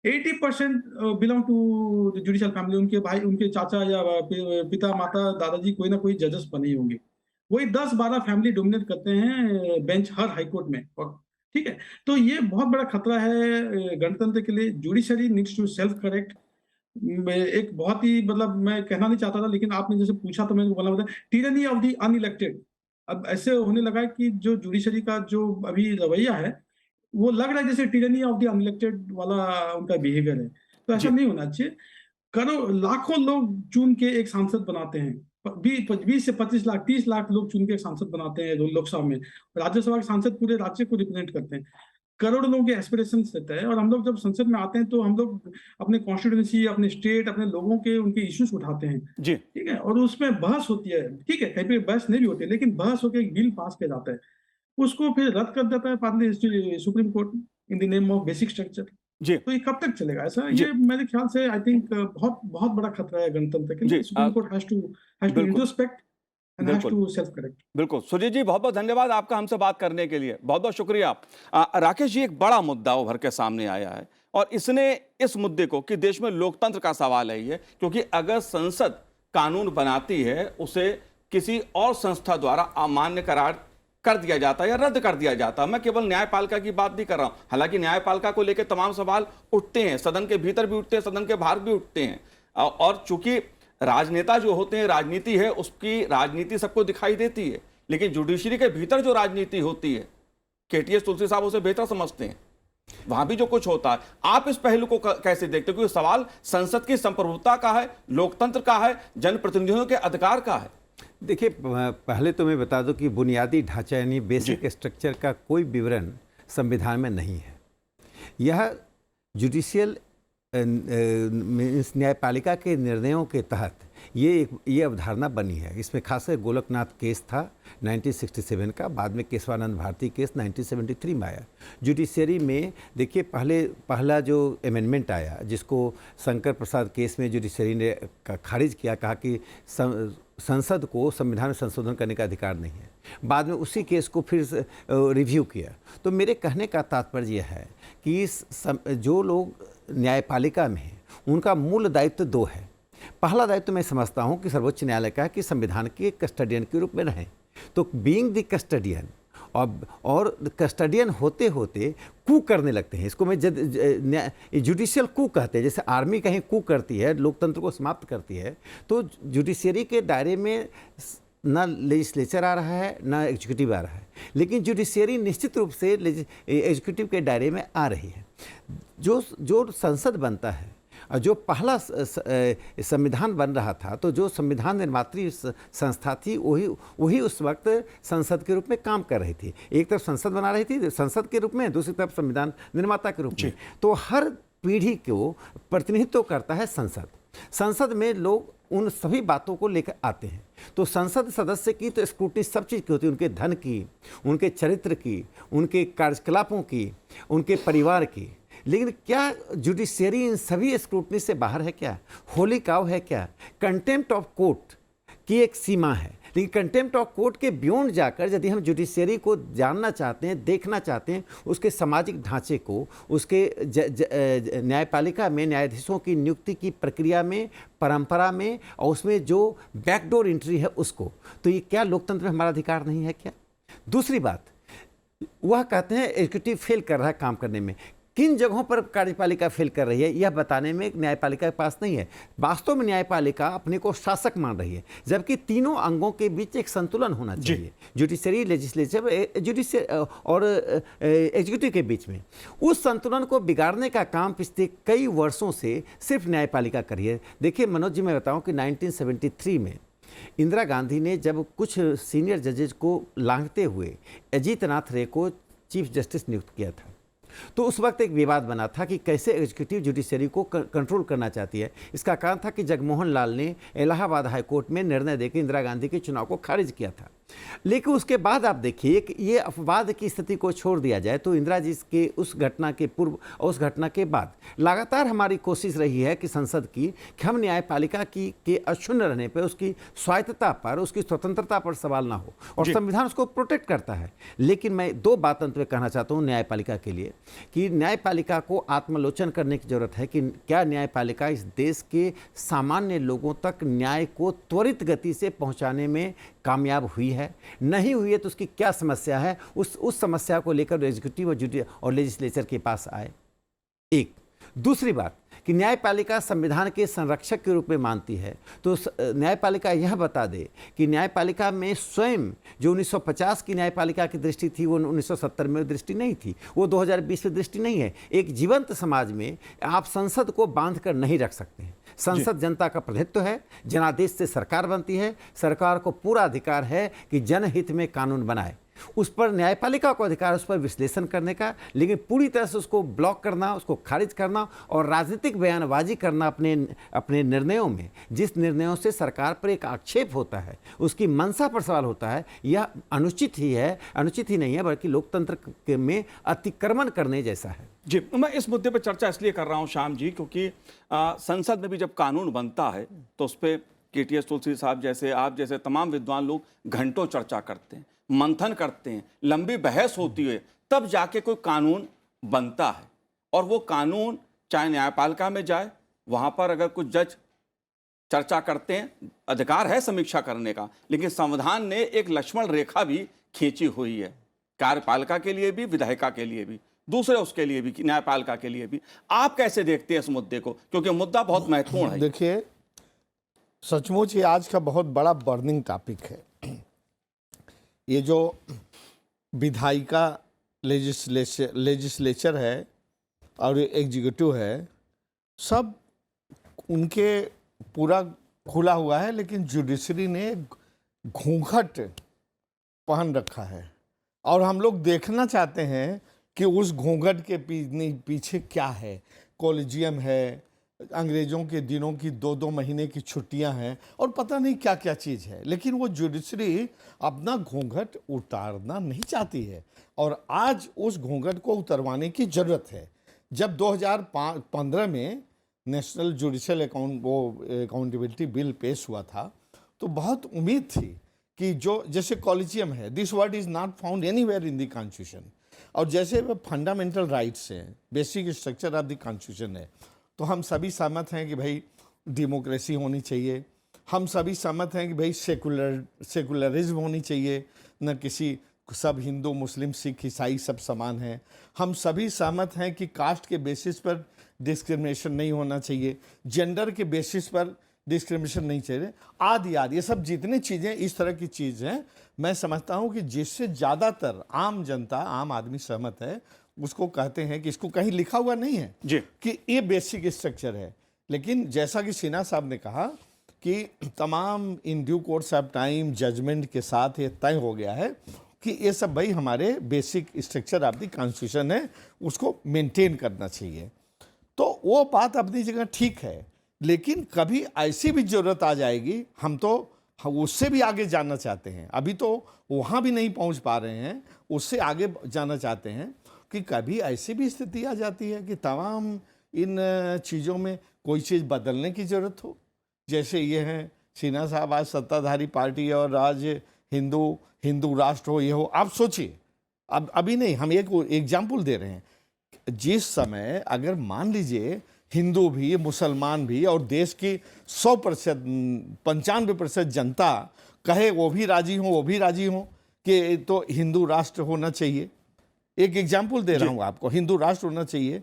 80% belong to the judicial family, उनके भाई, उनके चाचा या पिता माता दादाजी कोई ना कोई जजेस बने ही होंगे। वही 10-12 फैमिली डोमिनेट करते हैं बेंच हर हाई कोर्ट में। और ठीक है, तो ये बहुत बड़ा खतरा है गणतंत्र के लिए। Judiciary needs to self correct. एक बहुत ही मतलब मैं कहना नहीं चाहता था, लेकिन आपने जैसे पूछा तो मैंने बोला टिरनी ऑफ द अनइलेक्टेड। अब ऐसे होने लगा है कि जो जुडिशरी का जो अभी रवैया है वो लग रहा है जैसे टिरनी ऑफ द अनइलेक्टेड वाला उनका बिहेवियर है। तो ऐसा नहीं होना चाहिए। करोड़ लाखों लोग चुन के एक सांसद बनाते हैं, 20 से 25 लाख 30 लाख लोग चुन के एक सांसद बनाते हैं लोकसभा में। राज्यसभा के सांसद पूरे राज्य को रिप्रेजेंट करते हैं। करोड़ों लोगों के एस्पिरेशंस रहते हैं, और हम लोग जब संसद में आते हैं तो हम लोग अपने कॉन्स्टिट्यूंसी, अपने स्टेट, अपने लोगों के उनके इश्यूज उठाते हैं जी, ठीक है, और उसमें बहस होती है। ठीक है, कहीं पे बहस नहीं भी होती, लेकिन बहस होकर एक बिल पास किया जाता है, उसको फिर रद्द कर देता है supreme court in the name of basic structure. जी, तो ये कब तक चलेगा ऐसा? जी, ये मेरे ख्याल से आई थिंक बहुत बहुत बड़ा खतरा है गणतंत्र के जी, लिए। सुप्रीम कोर्ट हैज टू बिल्कुल, इंट्रोस्पेक्ट एंड हैज बिल्कुल, टू सेल्फ करेक्ट। बिल्कुल। सुजीत जी, बहुत बहुत धन्यवाद आपका हमसे बात करने के लिए, बहुत बहुत शुक्रिया। राकेश जी, एक बड़ा मुद्दा उभर के सामने आया है, और इसने इस मुद्दे को कि देश में लोकतंत्र का सवाल है ये, क्योंकि अगर संसद कानून बनाती है उसे किसी और संस्था द्वारा अमान्य करार कर दिया जाता है या रद्द कर दिया जाता है। मैं केवल न्यायपालिका की बात नहीं कर रहा हूं, हालांकि न्यायपालिका को लेकर तमाम सवाल उठते हैं, सदन के भीतर भी उठते हैं, सदन के बाहर भी उठते हैं। और चूंकि राजनेता जो होते हैं, राजनीति है, उसकी राजनीति सबको दिखाई देती है, लेकिन जुडिशरी के भीतर जो राजनीति होती है, केटीएस तुलसी साहब उसे बेहतर समझते हैं, वहां भी जो कुछ होता है। आप इस पहलू को कैसे देखते हो? क्योंकि सवाल संसद की संप्रभुता का है, लोकतंत्र का है, जनप्रतिनिधियों के अधिकार का है। देखिए, पहले तो मैं बता दूं कि बुनियादी ढांचा यानी बेसिक स्ट्रक्चर का कोई विवरण संविधान में नहीं है। यह जुडिशियल न्यायपालिका के निर्णयों के तहत ये अवधारणा बनी है। इसमें खासकर गोलकनाथ केस था 1967 का, बाद में केशवानंद भारती केस 1973 में आया। जुडिशरी में देखिए पहला जो अमेंडमेंट आया, जिसको शंकर प्रसाद केस में जुडिशरी ने खारिज किया, कहा कि संसद को संविधान में संशोधन करने का अधिकार नहीं है। बाद में उसी केस को फिर रिव्यू किया। तो मेरे कहने का तात्पर्य यह है कि जो लोग न्यायपालिका में हैं उनका मूल दायित्व दो है। पहला दायित्व मैं समझता हूं कि सर्वोच्च न्यायालय का है कि संविधान के कस्टडियन के रूप में रहें। तो बीइंग द कस्टडियन और कस्टडियन होते होते कू करने लगते हैं। इसको मैं जुडिशियल कू कहते हैं। जैसे आर्मी कहीं कू करती है, लोकतंत्र को समाप्त करती है, तो जुडिशरी के दायरे में ना लेजिस्लेचर आ रहा है ना एग्जीक्यूटिव आ रहा है, लेकिन जुडिशरी निश्चित रूप से एग्जीक्यूटिव के दायरे में आ रही है। जो संसद बनता है और जो पहला संविधान बन रहा था, तो जो संविधान निर्मात्री संस्था थी वही उस वक्त संसद के रूप में काम कर रही थी। एक तरफ संसद बना रही थी संसद के रूप में, दूसरी तरफ संविधान निर्माता के रूप में। तो हर पीढ़ी को प्रतिनिधित्व करता है संसद। संसद में लोग उन सभी बातों को लेकर आते हैं। तो संसद सदस्य की तो स्क्रूटनी सब चीज़ की होती है, उनके धन की, उनके चरित्र की, उनके कार्यकलापों की, उनके परिवार की। लेकिन क्या जुडिशरी इन सभी स्क्रूटनी से बाहर है क्या? होली काउ है क्या? कंटेम्प्ट ऑफ कोर्ट की एक सीमा है, लेकिन कंटेम्प्ट ऑफ कोर्ट के बियॉन्ड जाकर यदि हम जुडिशरी को जानना चाहते हैं, देखना चाहते हैं, उसके सामाजिक ढांचे को, उसके न्यायपालिका में न्यायाधीशों की नियुक्ति की प्रक्रिया में, परंपरा में, और उसमें जो बैकडोर एंट्री है उसको, तो ये क्या लोकतंत्र में हमारा अधिकार नहीं है क्या? दूसरी बात, वह कहते हैं एग्जीक्यूटिव फेल कर रहा है काम करने में। किन जगहों पर कार्यपालिका फेल कर रही है यह बताने में न्यायपालिका के पास नहीं है। वास्तव में न्यायपालिका अपने को शासक मान रही है, जबकि तीनों अंगों के बीच एक संतुलन होना चाहिए, जुडिशरी, लेजिस्लेचर और एग्जीक्यूटिव के बीच में। उस संतुलन को बिगाड़ने का काम पिछले कई वर्षों से सिर्फ न्यायपालिका करी है। देखिए मनोज जी, मैं बताऊं कि 1973 में इंदिरा गांधी ने जब कुछ सीनियर जजेज को लांघते हुए अजीत नाथ रे को चीफ जस्टिस नियुक्त किया था, तो उस वक्त एक विवाद बना था कि कैसे एग्जीक्यूटिव जुडिशरी को कंट्रोल करना चाहती है। इसका कारण था कि जगमोहन लाल ने इलाहाबाद हाई कोर्ट में निर्णय देकर इंदिरा गांधी के चुनाव को खारिज किया था। लेकिन उसके बाद आप देखिए कि ये अपवाद की स्थिति को छोड़ दिया जाए तो इंदिरा जी के उस घटना के पूर्व और उस घटना के बाद लगातार हमारी कोशिश रही है कि संसद की कि हम न्यायपालिका की के अक्षुण्ण रहने पर, उसकी स्वायत्तता पर, उसकी स्वतंत्रता पर सवाल ना हो, और संविधान उसको प्रोटेक्ट करता है। लेकिन मैं दो बात अंत में कहना चाहता हूँ न्यायपालिका के लिए कि न्यायपालिका को आत्मलोचन करने की जरूरत है कि क्या न्यायपालिका इस देश के सामान्य लोगों तक न्याय को त्वरित गति से पहुंचाने में कामयाब हुई है। नहीं हुई है तो उसकी क्या समस्या है, उस समस्या को लेकर एग्जीक्यूटिव और लेजिस्लेचर के पास आए। एक दूसरी बात कि न्यायपालिका संविधान के संरक्षक के रूप में मानती है, तो न्यायपालिका यह बता दे कि न्यायपालिका में स्वयं जो 1950 की न्यायपालिका की दृष्टि थी वो 1970 में दृष्टि नहीं थी, वो 2020 में दृष्टि नहीं है। एक जीवंत समाज में आप संसद को बांध कर नहीं रख सकते हैं। संसद जनता का प्रतिनिधित्व है, जनादेश से सरकार बनती है, सरकार को पूरा अधिकार है कि जनहित में कानून बनाए। उस पर न्यायपालिका को अधिकार उस पर विश्लेषण करने का, लेकिन पूरी तरह से उसको ब्लॉक करना, उसको खारिज करना और राजनीतिक बयानबाजी करना अपने निर्णयों में, जिस निर्णयों से सरकार पर एक आक्षेप होता है, उसकी मंशा पर सवाल होता है, यह अनुचित ही नहीं है बल्कि लोकतंत्र में अतिक्रमण करने जैसा है। जी, मैं इस मुद्दे पर चर्चा इसलिए कर रहा हूं श्याम जी, क्योंकि संसद में भी जब कानून बनता है तो उस पर KTS तुलसी साहब जैसे, आप जैसे तमाम विद्वान लोग घंटों चर्चा करते हैं, मंथन करते हैं, लंबी बहस होती है, तब जाके कोई कानून बनता है। और वो कानून चाहे न्यायपालिका में जाए, वहां पर अगर कुछ जज चर्चा करते हैं, अधिकार है समीक्षा करने का, लेकिन संविधान ने एक लक्ष्मण रेखा भी खींची हुई है, कार्यपालिका के लिए भी, विधायिका के लिए भी, दूसरे उसके लिए भी, न्यायपालिका के लिए भी। आप कैसे देखते हैं इस मुद्दे को, क्योंकि मुद्दा बहुत महत्वपूर्ण है। देखिए, सचमुच ये आज का बहुत बड़ा बर्निंग टॉपिक है। ये जो विधायिका, लेजिस्लेचर है और एग्जीक्यूटिव है, सब उनके पूरा खुला हुआ है, लेकिन जुडिशरी ने घूंघट पहन रखा है। और हम लोग देखना चाहते हैं कि उस घूंघट के पीछे क्या है। कॉलेजियम है, अंग्रेजों के दिनों की 2-2 महीने की छुट्टियां हैं, और पता नहीं क्या क्या चीज़ है, लेकिन वो जुडिशरी अपना घूंघट उतारना नहीं चाहती है। और आज उस घूंघट को उतरवाने की ज़रूरत है। जब 2015 में नेशनल जुडिशल अकाउंटेबिलिटी बिल पेश हुआ था, तो बहुत उम्मीद थी कि जो जैसे कॉलेजियम है, this word is not found anywhere in the constitution, और जैसे वो फंडामेंटल राइट्स हैं, basic structure of the constitution है, तो हम सभी सहमत हैं कि भाई डेमोक्रेसी होनी चाहिए। हम सभी सहमत हैं कि भाई सेकुलरिज्म होनी चाहिए, न किसी, सब हिंदू, मुस्लिम, सिख, ईसाई सब समान हैं। हम सभी सहमत हैं कि कास्ट के बेसिस पर डिस्क्रिमिनेशन नहीं होना चाहिए, जेंडर के बेसिस पर डिस्क्रिमिनेशन नहीं चाहिए, आदि आदि। ये सब जितनी चीज़ें इस तरह की चीज़ हैं, मैं समझता हूँ कि जिससे ज़्यादातर आम जनता, आम आदमी सहमत है, उसको कहते हैं कि इसको कहीं लिखा हुआ नहीं है जी कि ये बेसिक स्ट्रक्चर है। लेकिन जैसा कि सिन्हा साहब ने कहा कि तमाम in due course of time judgement के साथ ये तय हो गया है कि ये सब भाई हमारे basic structure of the constitution है, उसको मेंटेन करना चाहिए। तो वो बात अपनी जगह ठीक है, लेकिन कभी ऐसी भी ज़रूरत आ जाएगी, हम तो उससे भी आगे जाना चाहते हैं, अभी तो वहाँ भी नहीं पहुँच पा रहे हैं, उससे आगे जाना चाहते हैं कि कभी ऐसी भी स्थिति आ जाती है कि तमाम इन चीज़ों में कोई चीज़ बदलने की ज़रूरत हो। जैसे ये है सिन्हा साहब आज सत्ताधारी पार्टी और आज हिंदू राष्ट्र हो, ये हो, आप सोचिए, अब अभी नहीं, हम एक एग्जाम्पल दे रहे हैं। जिस समय अगर मान लीजिए हिंदू भी, मुसलमान भी और देश की 100% 95% जनता कहे वो भी राजी हो कि तो हिंदू राष्ट्र होना चाहिए, एक एग्जाम्पल दे रहा हूँ आपको, हिंदू राष्ट्र होना चाहिए,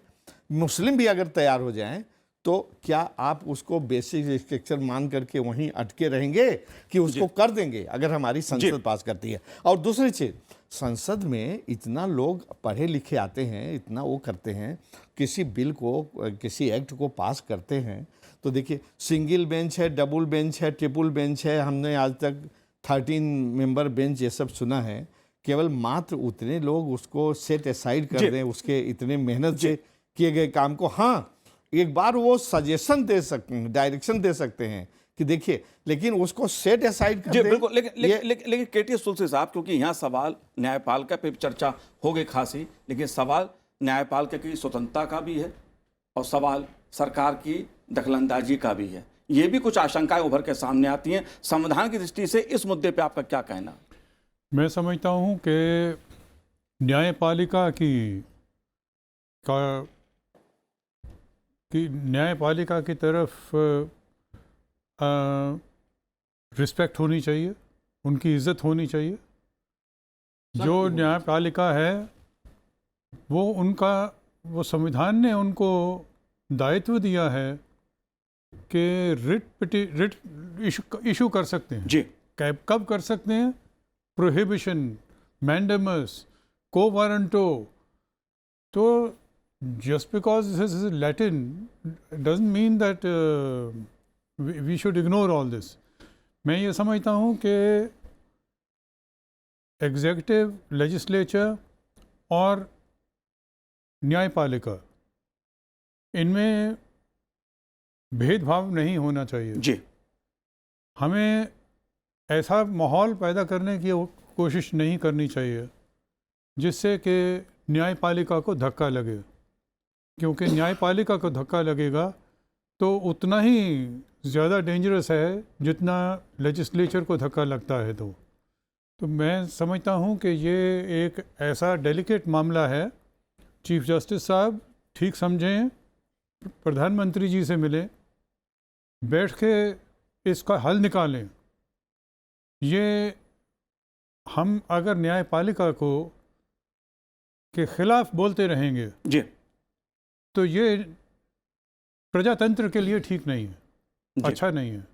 मुस्लिम भी अगर तैयार हो जाएं, तो क्या आप उसको बेसिक स्ट्रक्चर मान करके वहीं अटके रहेंगे कि उसको कर देंगे अगर हमारी संसद पास करती है? और दूसरी चीज, संसद में इतना लोग पढ़े लिखे आते हैं, इतना वो करते हैं, किसी बिल को, किसी एक्ट को पास करते हैं, तो देखिए सिंगल बेंच है, डबल बेंच है, ट्रिपल बेंच है, हमने आज तक 13 मेंबर बेंच ये सब सुना है। केवल मात्र उतने लोग उसको सेट असाइड कर दें, उसके इतने मेहनत से किए गए काम को। हाँ, एक बार वो सजेशन दे सकते हैं, डायरेक्शन दे सकते हैं कि देखिए, लेकिन उसको सेट असाइड कर दें। बिल्कुल, लेकिन केटीएस तुलसी साहब, क्योंकि यहाँ सवाल न्यायपालिका पे चर्चा हो गई खासी, लेकिन सवाल न्यायपालिका की स्वतंत्रता का भी है और सवाल सरकार की दखलंदाजी का भी है। ये भी कुछ आशंकाएं उभर के सामने आती हैं। संविधान की दृष्टि से इस मुद्दे पे आपका क्या कहना? मैं समझता हूँ कि न्यायपालिका की तरफ रिस्पेक्ट होनी चाहिए, उनकी इज्जत होनी चाहिए। जो न्यायपालिका है वो संविधान ने उनको दायित्व दिया है कि रिट इशू कर सकते हैं जी। कब कर सकते हैं? प्रोहिबिशन, मैंडेमस, को वारंटो। तो just because this is Latin doesn't mean that we should ignore all this. मैं ये समझता हूँ कि एग्जीक्यूटिव, लेजिस्लेचर और न्यायपालिका, इनमें भेदभाव नहीं होना चाहिए जी। हमें ऐसा माहौल पैदा करने की कोशिश नहीं करनी चाहिए जिससे कि न्यायपालिका को धक्का लगे, क्योंकि न्यायपालिका को धक्का लगेगा तो उतना ही ज़्यादा डेंजरस है जितना लेजिस्लेचर को धक्का लगता है। तो मैं समझता हूँ कि ये एक ऐसा डेलिकेट मामला है। चीफ जस्टिस साहब ठीक समझें, प्रधानमंत्री जी से मिलें, बैठ के इसका हल निकालें। ये हम अगर न्यायपालिका के खिलाफ बोलते रहेंगे जी, तो ये प्रजातंत्र के लिए ठीक नहीं है, अच्छा नहीं है।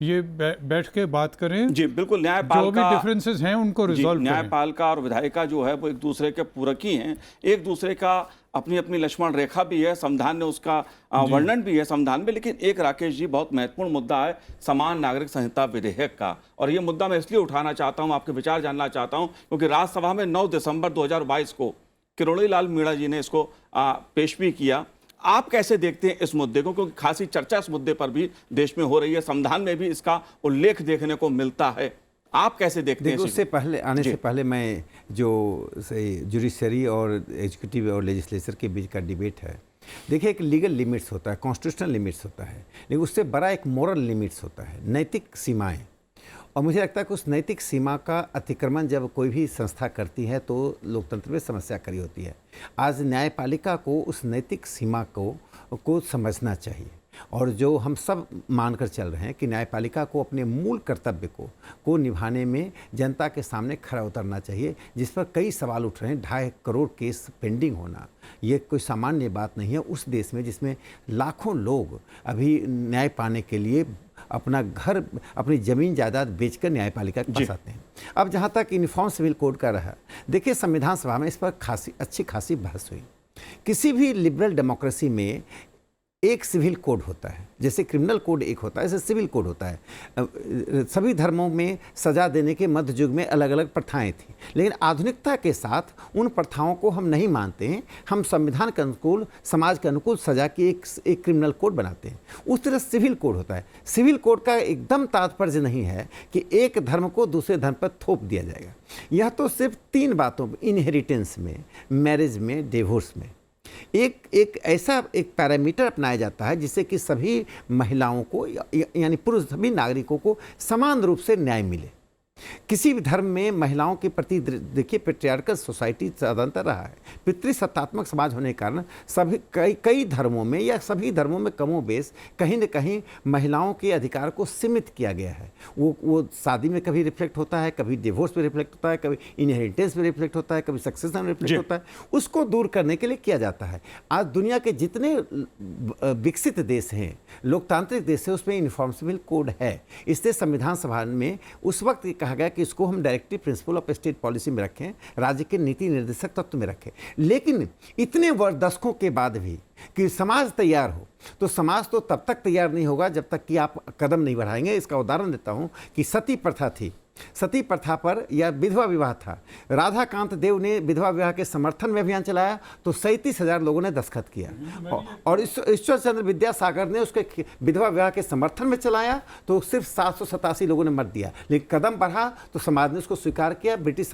ये बैठ के बात करें जी, बिल्कुल। न्यायपालिका, जो भी डिफरेंसेस हैं उनको रिजॉल्व करें। न्यायपालिका और विधायिका जो है वो एक दूसरे के पूरक ही हैं, एक दूसरे का अपनी अपनी लक्ष्मण रेखा भी है, संविधान ने उसका वर्णन भी है संविधान में। लेकिन एक राकेश जी, बहुत महत्वपूर्ण मुद्दा है समान नागरिक संहिता विधेयक का, और ये मुद्दा मैं इसलिए उठाना चाहता हूँ, आपके विचार जानना चाहता हूँ, क्योंकि राज्यसभा में 9 दिसंबर 2022 को किरोड़ी लाल मीणा जी ने इसको पेश भी किया। आप कैसे देखते हैं इस मुद्दे को, क्योंकि खासी चर्चा इस मुद्दे पर भी देश में हो रही है, संविधान में भी इसका उल्लेख देखने को मिलता है। आप कैसे देखते हैं? उससे पहले आने से पहले मैं जो जुडिशरी और एग्जीक्यूटिव और लेजिस्लेचर के बीच का डिबेट है, देखिए एक लीगल लिमिट्स होता है, कॉन्स्टिट्यूशनल लिमिट्स होता है, लेकिन उससे बड़ा एक मोरल लिमिट्स होता है, नैतिक सीमाएं। और मुझे लगता है कि उस नैतिक सीमा का अतिक्रमण जब कोई भी संस्था करती है तो लोकतंत्र में समस्या खड़ी होती है। आज न्यायपालिका को उस नैतिक सीमा को समझना चाहिए, और जो हम सब मानकर चल रहे हैं कि न्यायपालिका को अपने मूल कर्तव्य को निभाने में जनता के सामने खड़ा उतरना चाहिए, जिस पर कई सवाल उठ रहे हैं। 2.5 करोड़ केस पेंडिंग होना ये कोई सामान्य बात नहीं है उस देश में जिसमें लाखों लोग अभी न्याय पाने के लिए अपना घर, अपनी ज़मीन जायदाद बेचकर न्यायपालिका के पास आते हैं। अब जहाँ तक यूनिफॉर्म सिविल कोड का रहा, देखिए संविधान सभा में इस पर अच्छी खासी बहस हुई। किसी भी लिबरल डेमोक्रेसी में एक सिविल कोड होता है, जैसे क्रिमिनल कोड एक होता है, ऐसे सिविल कोड होता है। सभी धर्मों में सजा देने के मध्य युग में अलग अलग प्रथाएं थी, लेकिन आधुनिकता के साथ उन प्रथाओं को हम नहीं मानते हैं। हम संविधान के अनुकूल, समाज के अनुकूल सजा की एक क्रिमिनल कोड बनाते हैं। उस तरह सिविल कोड होता है। सिविल कोड का एकदम तात्पर्य नहीं है कि एक धर्म को दूसरे धर्म पर थोप दिया जाएगा। यह तो सिर्फ 3 बातों, इनहेरिटेंस में, मैरिज में, डिवोर्स में, एक ऐसा एक पैरामीटर अपनाया जाता है जिससे कि सभी महिलाओं को यानी पुरुष सभी नागरिकों को समान रूप से न्याय मिले। किसी भी धर्म में महिलाओं के प्रति देखिए पेट्रियार्कल सोसाइटी ज़्यादातर रहा है, पितृसत्तात्मक समाज होने के कारण सभी कई धर्मों में या सभी धर्मों में कमोबेश कहीं न कहीं महिलाओं के अधिकार को सीमित किया गया है। वो शादी में कभी रिफ्लेक्ट होता है, कभी डिवोर्स में रिफ्लेक्ट होता है, कभी इनहेरिटेंस में रिफ्लेक्ट होता है, कभी सक्सेशन में रिफ्लेक्ट होता है। उसको दूर करने के लिए किया जाता है। आज दुनिया के जितने विकसित देश हैं, लोकतांत्रिक देश है, उसमें यूनिफॉर्म सिविल कोड है। इसलिए संविधान सभा में उस वक्त कहा गया कि इसको हम directive principle of state policy में रखें, राज्य के नीति निर्देशक तत्व में रखें। लेकिन इतने दशकों के बाद भी कि समाज तैयार हो, तो समाज तो तब तक तैयार नहीं होगा जब तक कि आप कदम नहीं बढ़ाएंगे। इसका उदाहरण देता हूं कि सती प्रथा थी, सती प्रथा पर या विधवा विवाह था। राधाकांत देव ने विधवा विवाह के समर्थन में अभियान चलाया तो 37,000 लोगों ने दस्तखत किया, और ईश्वर चंद्र विद्यासागर ने उसके विधवा विवाह के समर्थन में चलाया तो सिर्फ 787 लोगों ने मत दिया। लेकिन कदम बढ़ा तो समाज ने उसको स्वीकार किया। ब्रिटिश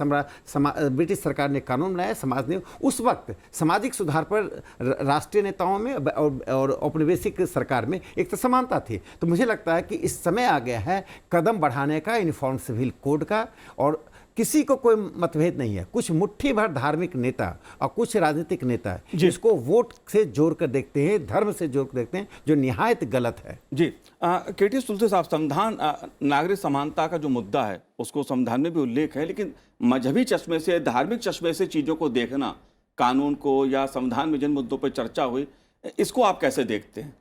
सरकार ने कानून बनाया, समाज ने उस वक्त सामाजिक सुधार पर राष्ट्रीय नेताओं में और औपनिवेशिक सरकार में एक तो समानता थी। तो मुझे लगता है कि इस समय आ गया है कदम बढ़ाने का यूनिफॉर्म सिविल कोड का, और किसी को कोई मतभेद नहीं है। कुछ मुट्ठी भर धार्मिक नेता और कुछ राजनीतिक नेता जिसको वोट से जोड़कर देखते हैं, धर्म से जोड़कर देखते हैं, जो निहायत गलत है। जी केटी तुलसी साहब, संविधान नागरिक समानता का जो मुद्दा है उसको संविधान में भी उल्लेख है, लेकिन मजहबी चश्मे से, धार्मिक चश्मे से चीज़ों को देखना, कानून को या संविधान में जिन मुद्दों पर चर्चा हुई, इसको आप कैसे देखते हैं?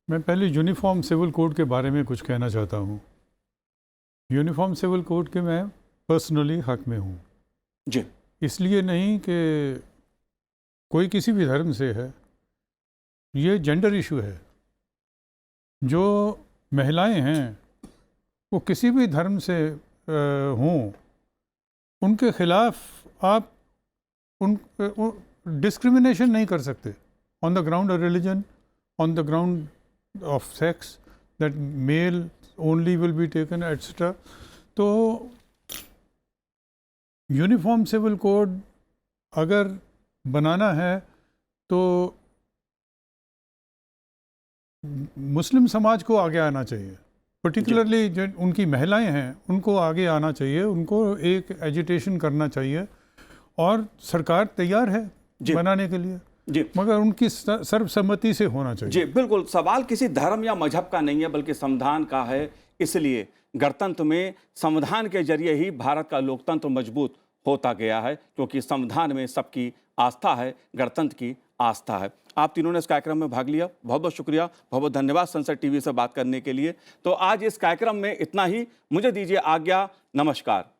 मैं पहले यूनिफॉर्म सिविल कोड के बारे में कुछ कहना चाहता हूँ। यूनिफॉर्म सिविल कोड के मैं पर्सनली हक में हूँ जी, इसलिए नहीं कि कोई किसी भी धर्म से है, ये जेंडर इशू है। जो महिलाएं हैं वो किसी भी धर्म से हों, उनके खिलाफ आप डिस्क्रिमिनेशन नहीं कर सकते on the ground of religion, on the ground of sex, that male only will be taken etc. तो यूनिफॉर्म सिविल कोड अगर बनाना है तो मुस्लिम समाज को आगे आना चाहिए, पर्टिकुलरली जो उनकी महिलाएं हैं उनको आगे आना चाहिए, उनको एक एजिटेशन करना चाहिए, और सरकार तैयार है बनाने के लिए जी, मगर उनकी सर्वसम्मति से होना चाहिए। जी बिल्कुल, सवाल किसी धर्म या मजहब का नहीं है बल्कि संविधान का है। इसलिए गणतंत्र में संविधान के जरिए ही भारत का लोकतंत्र मजबूत होता गया है, क्योंकि संविधान में सबकी आस्था है, गणतंत्र की आस्था है। आप तीनों ने इस कार्यक्रम में भाग लिया, बहुत बहुत शुक्रिया, बहुत बहुत धन्यवाद संसद टीवी से बात करने के लिए। तो आज इस कार्यक्रम में इतना ही, मुझे दीजिए आज्ञा, नमस्कार।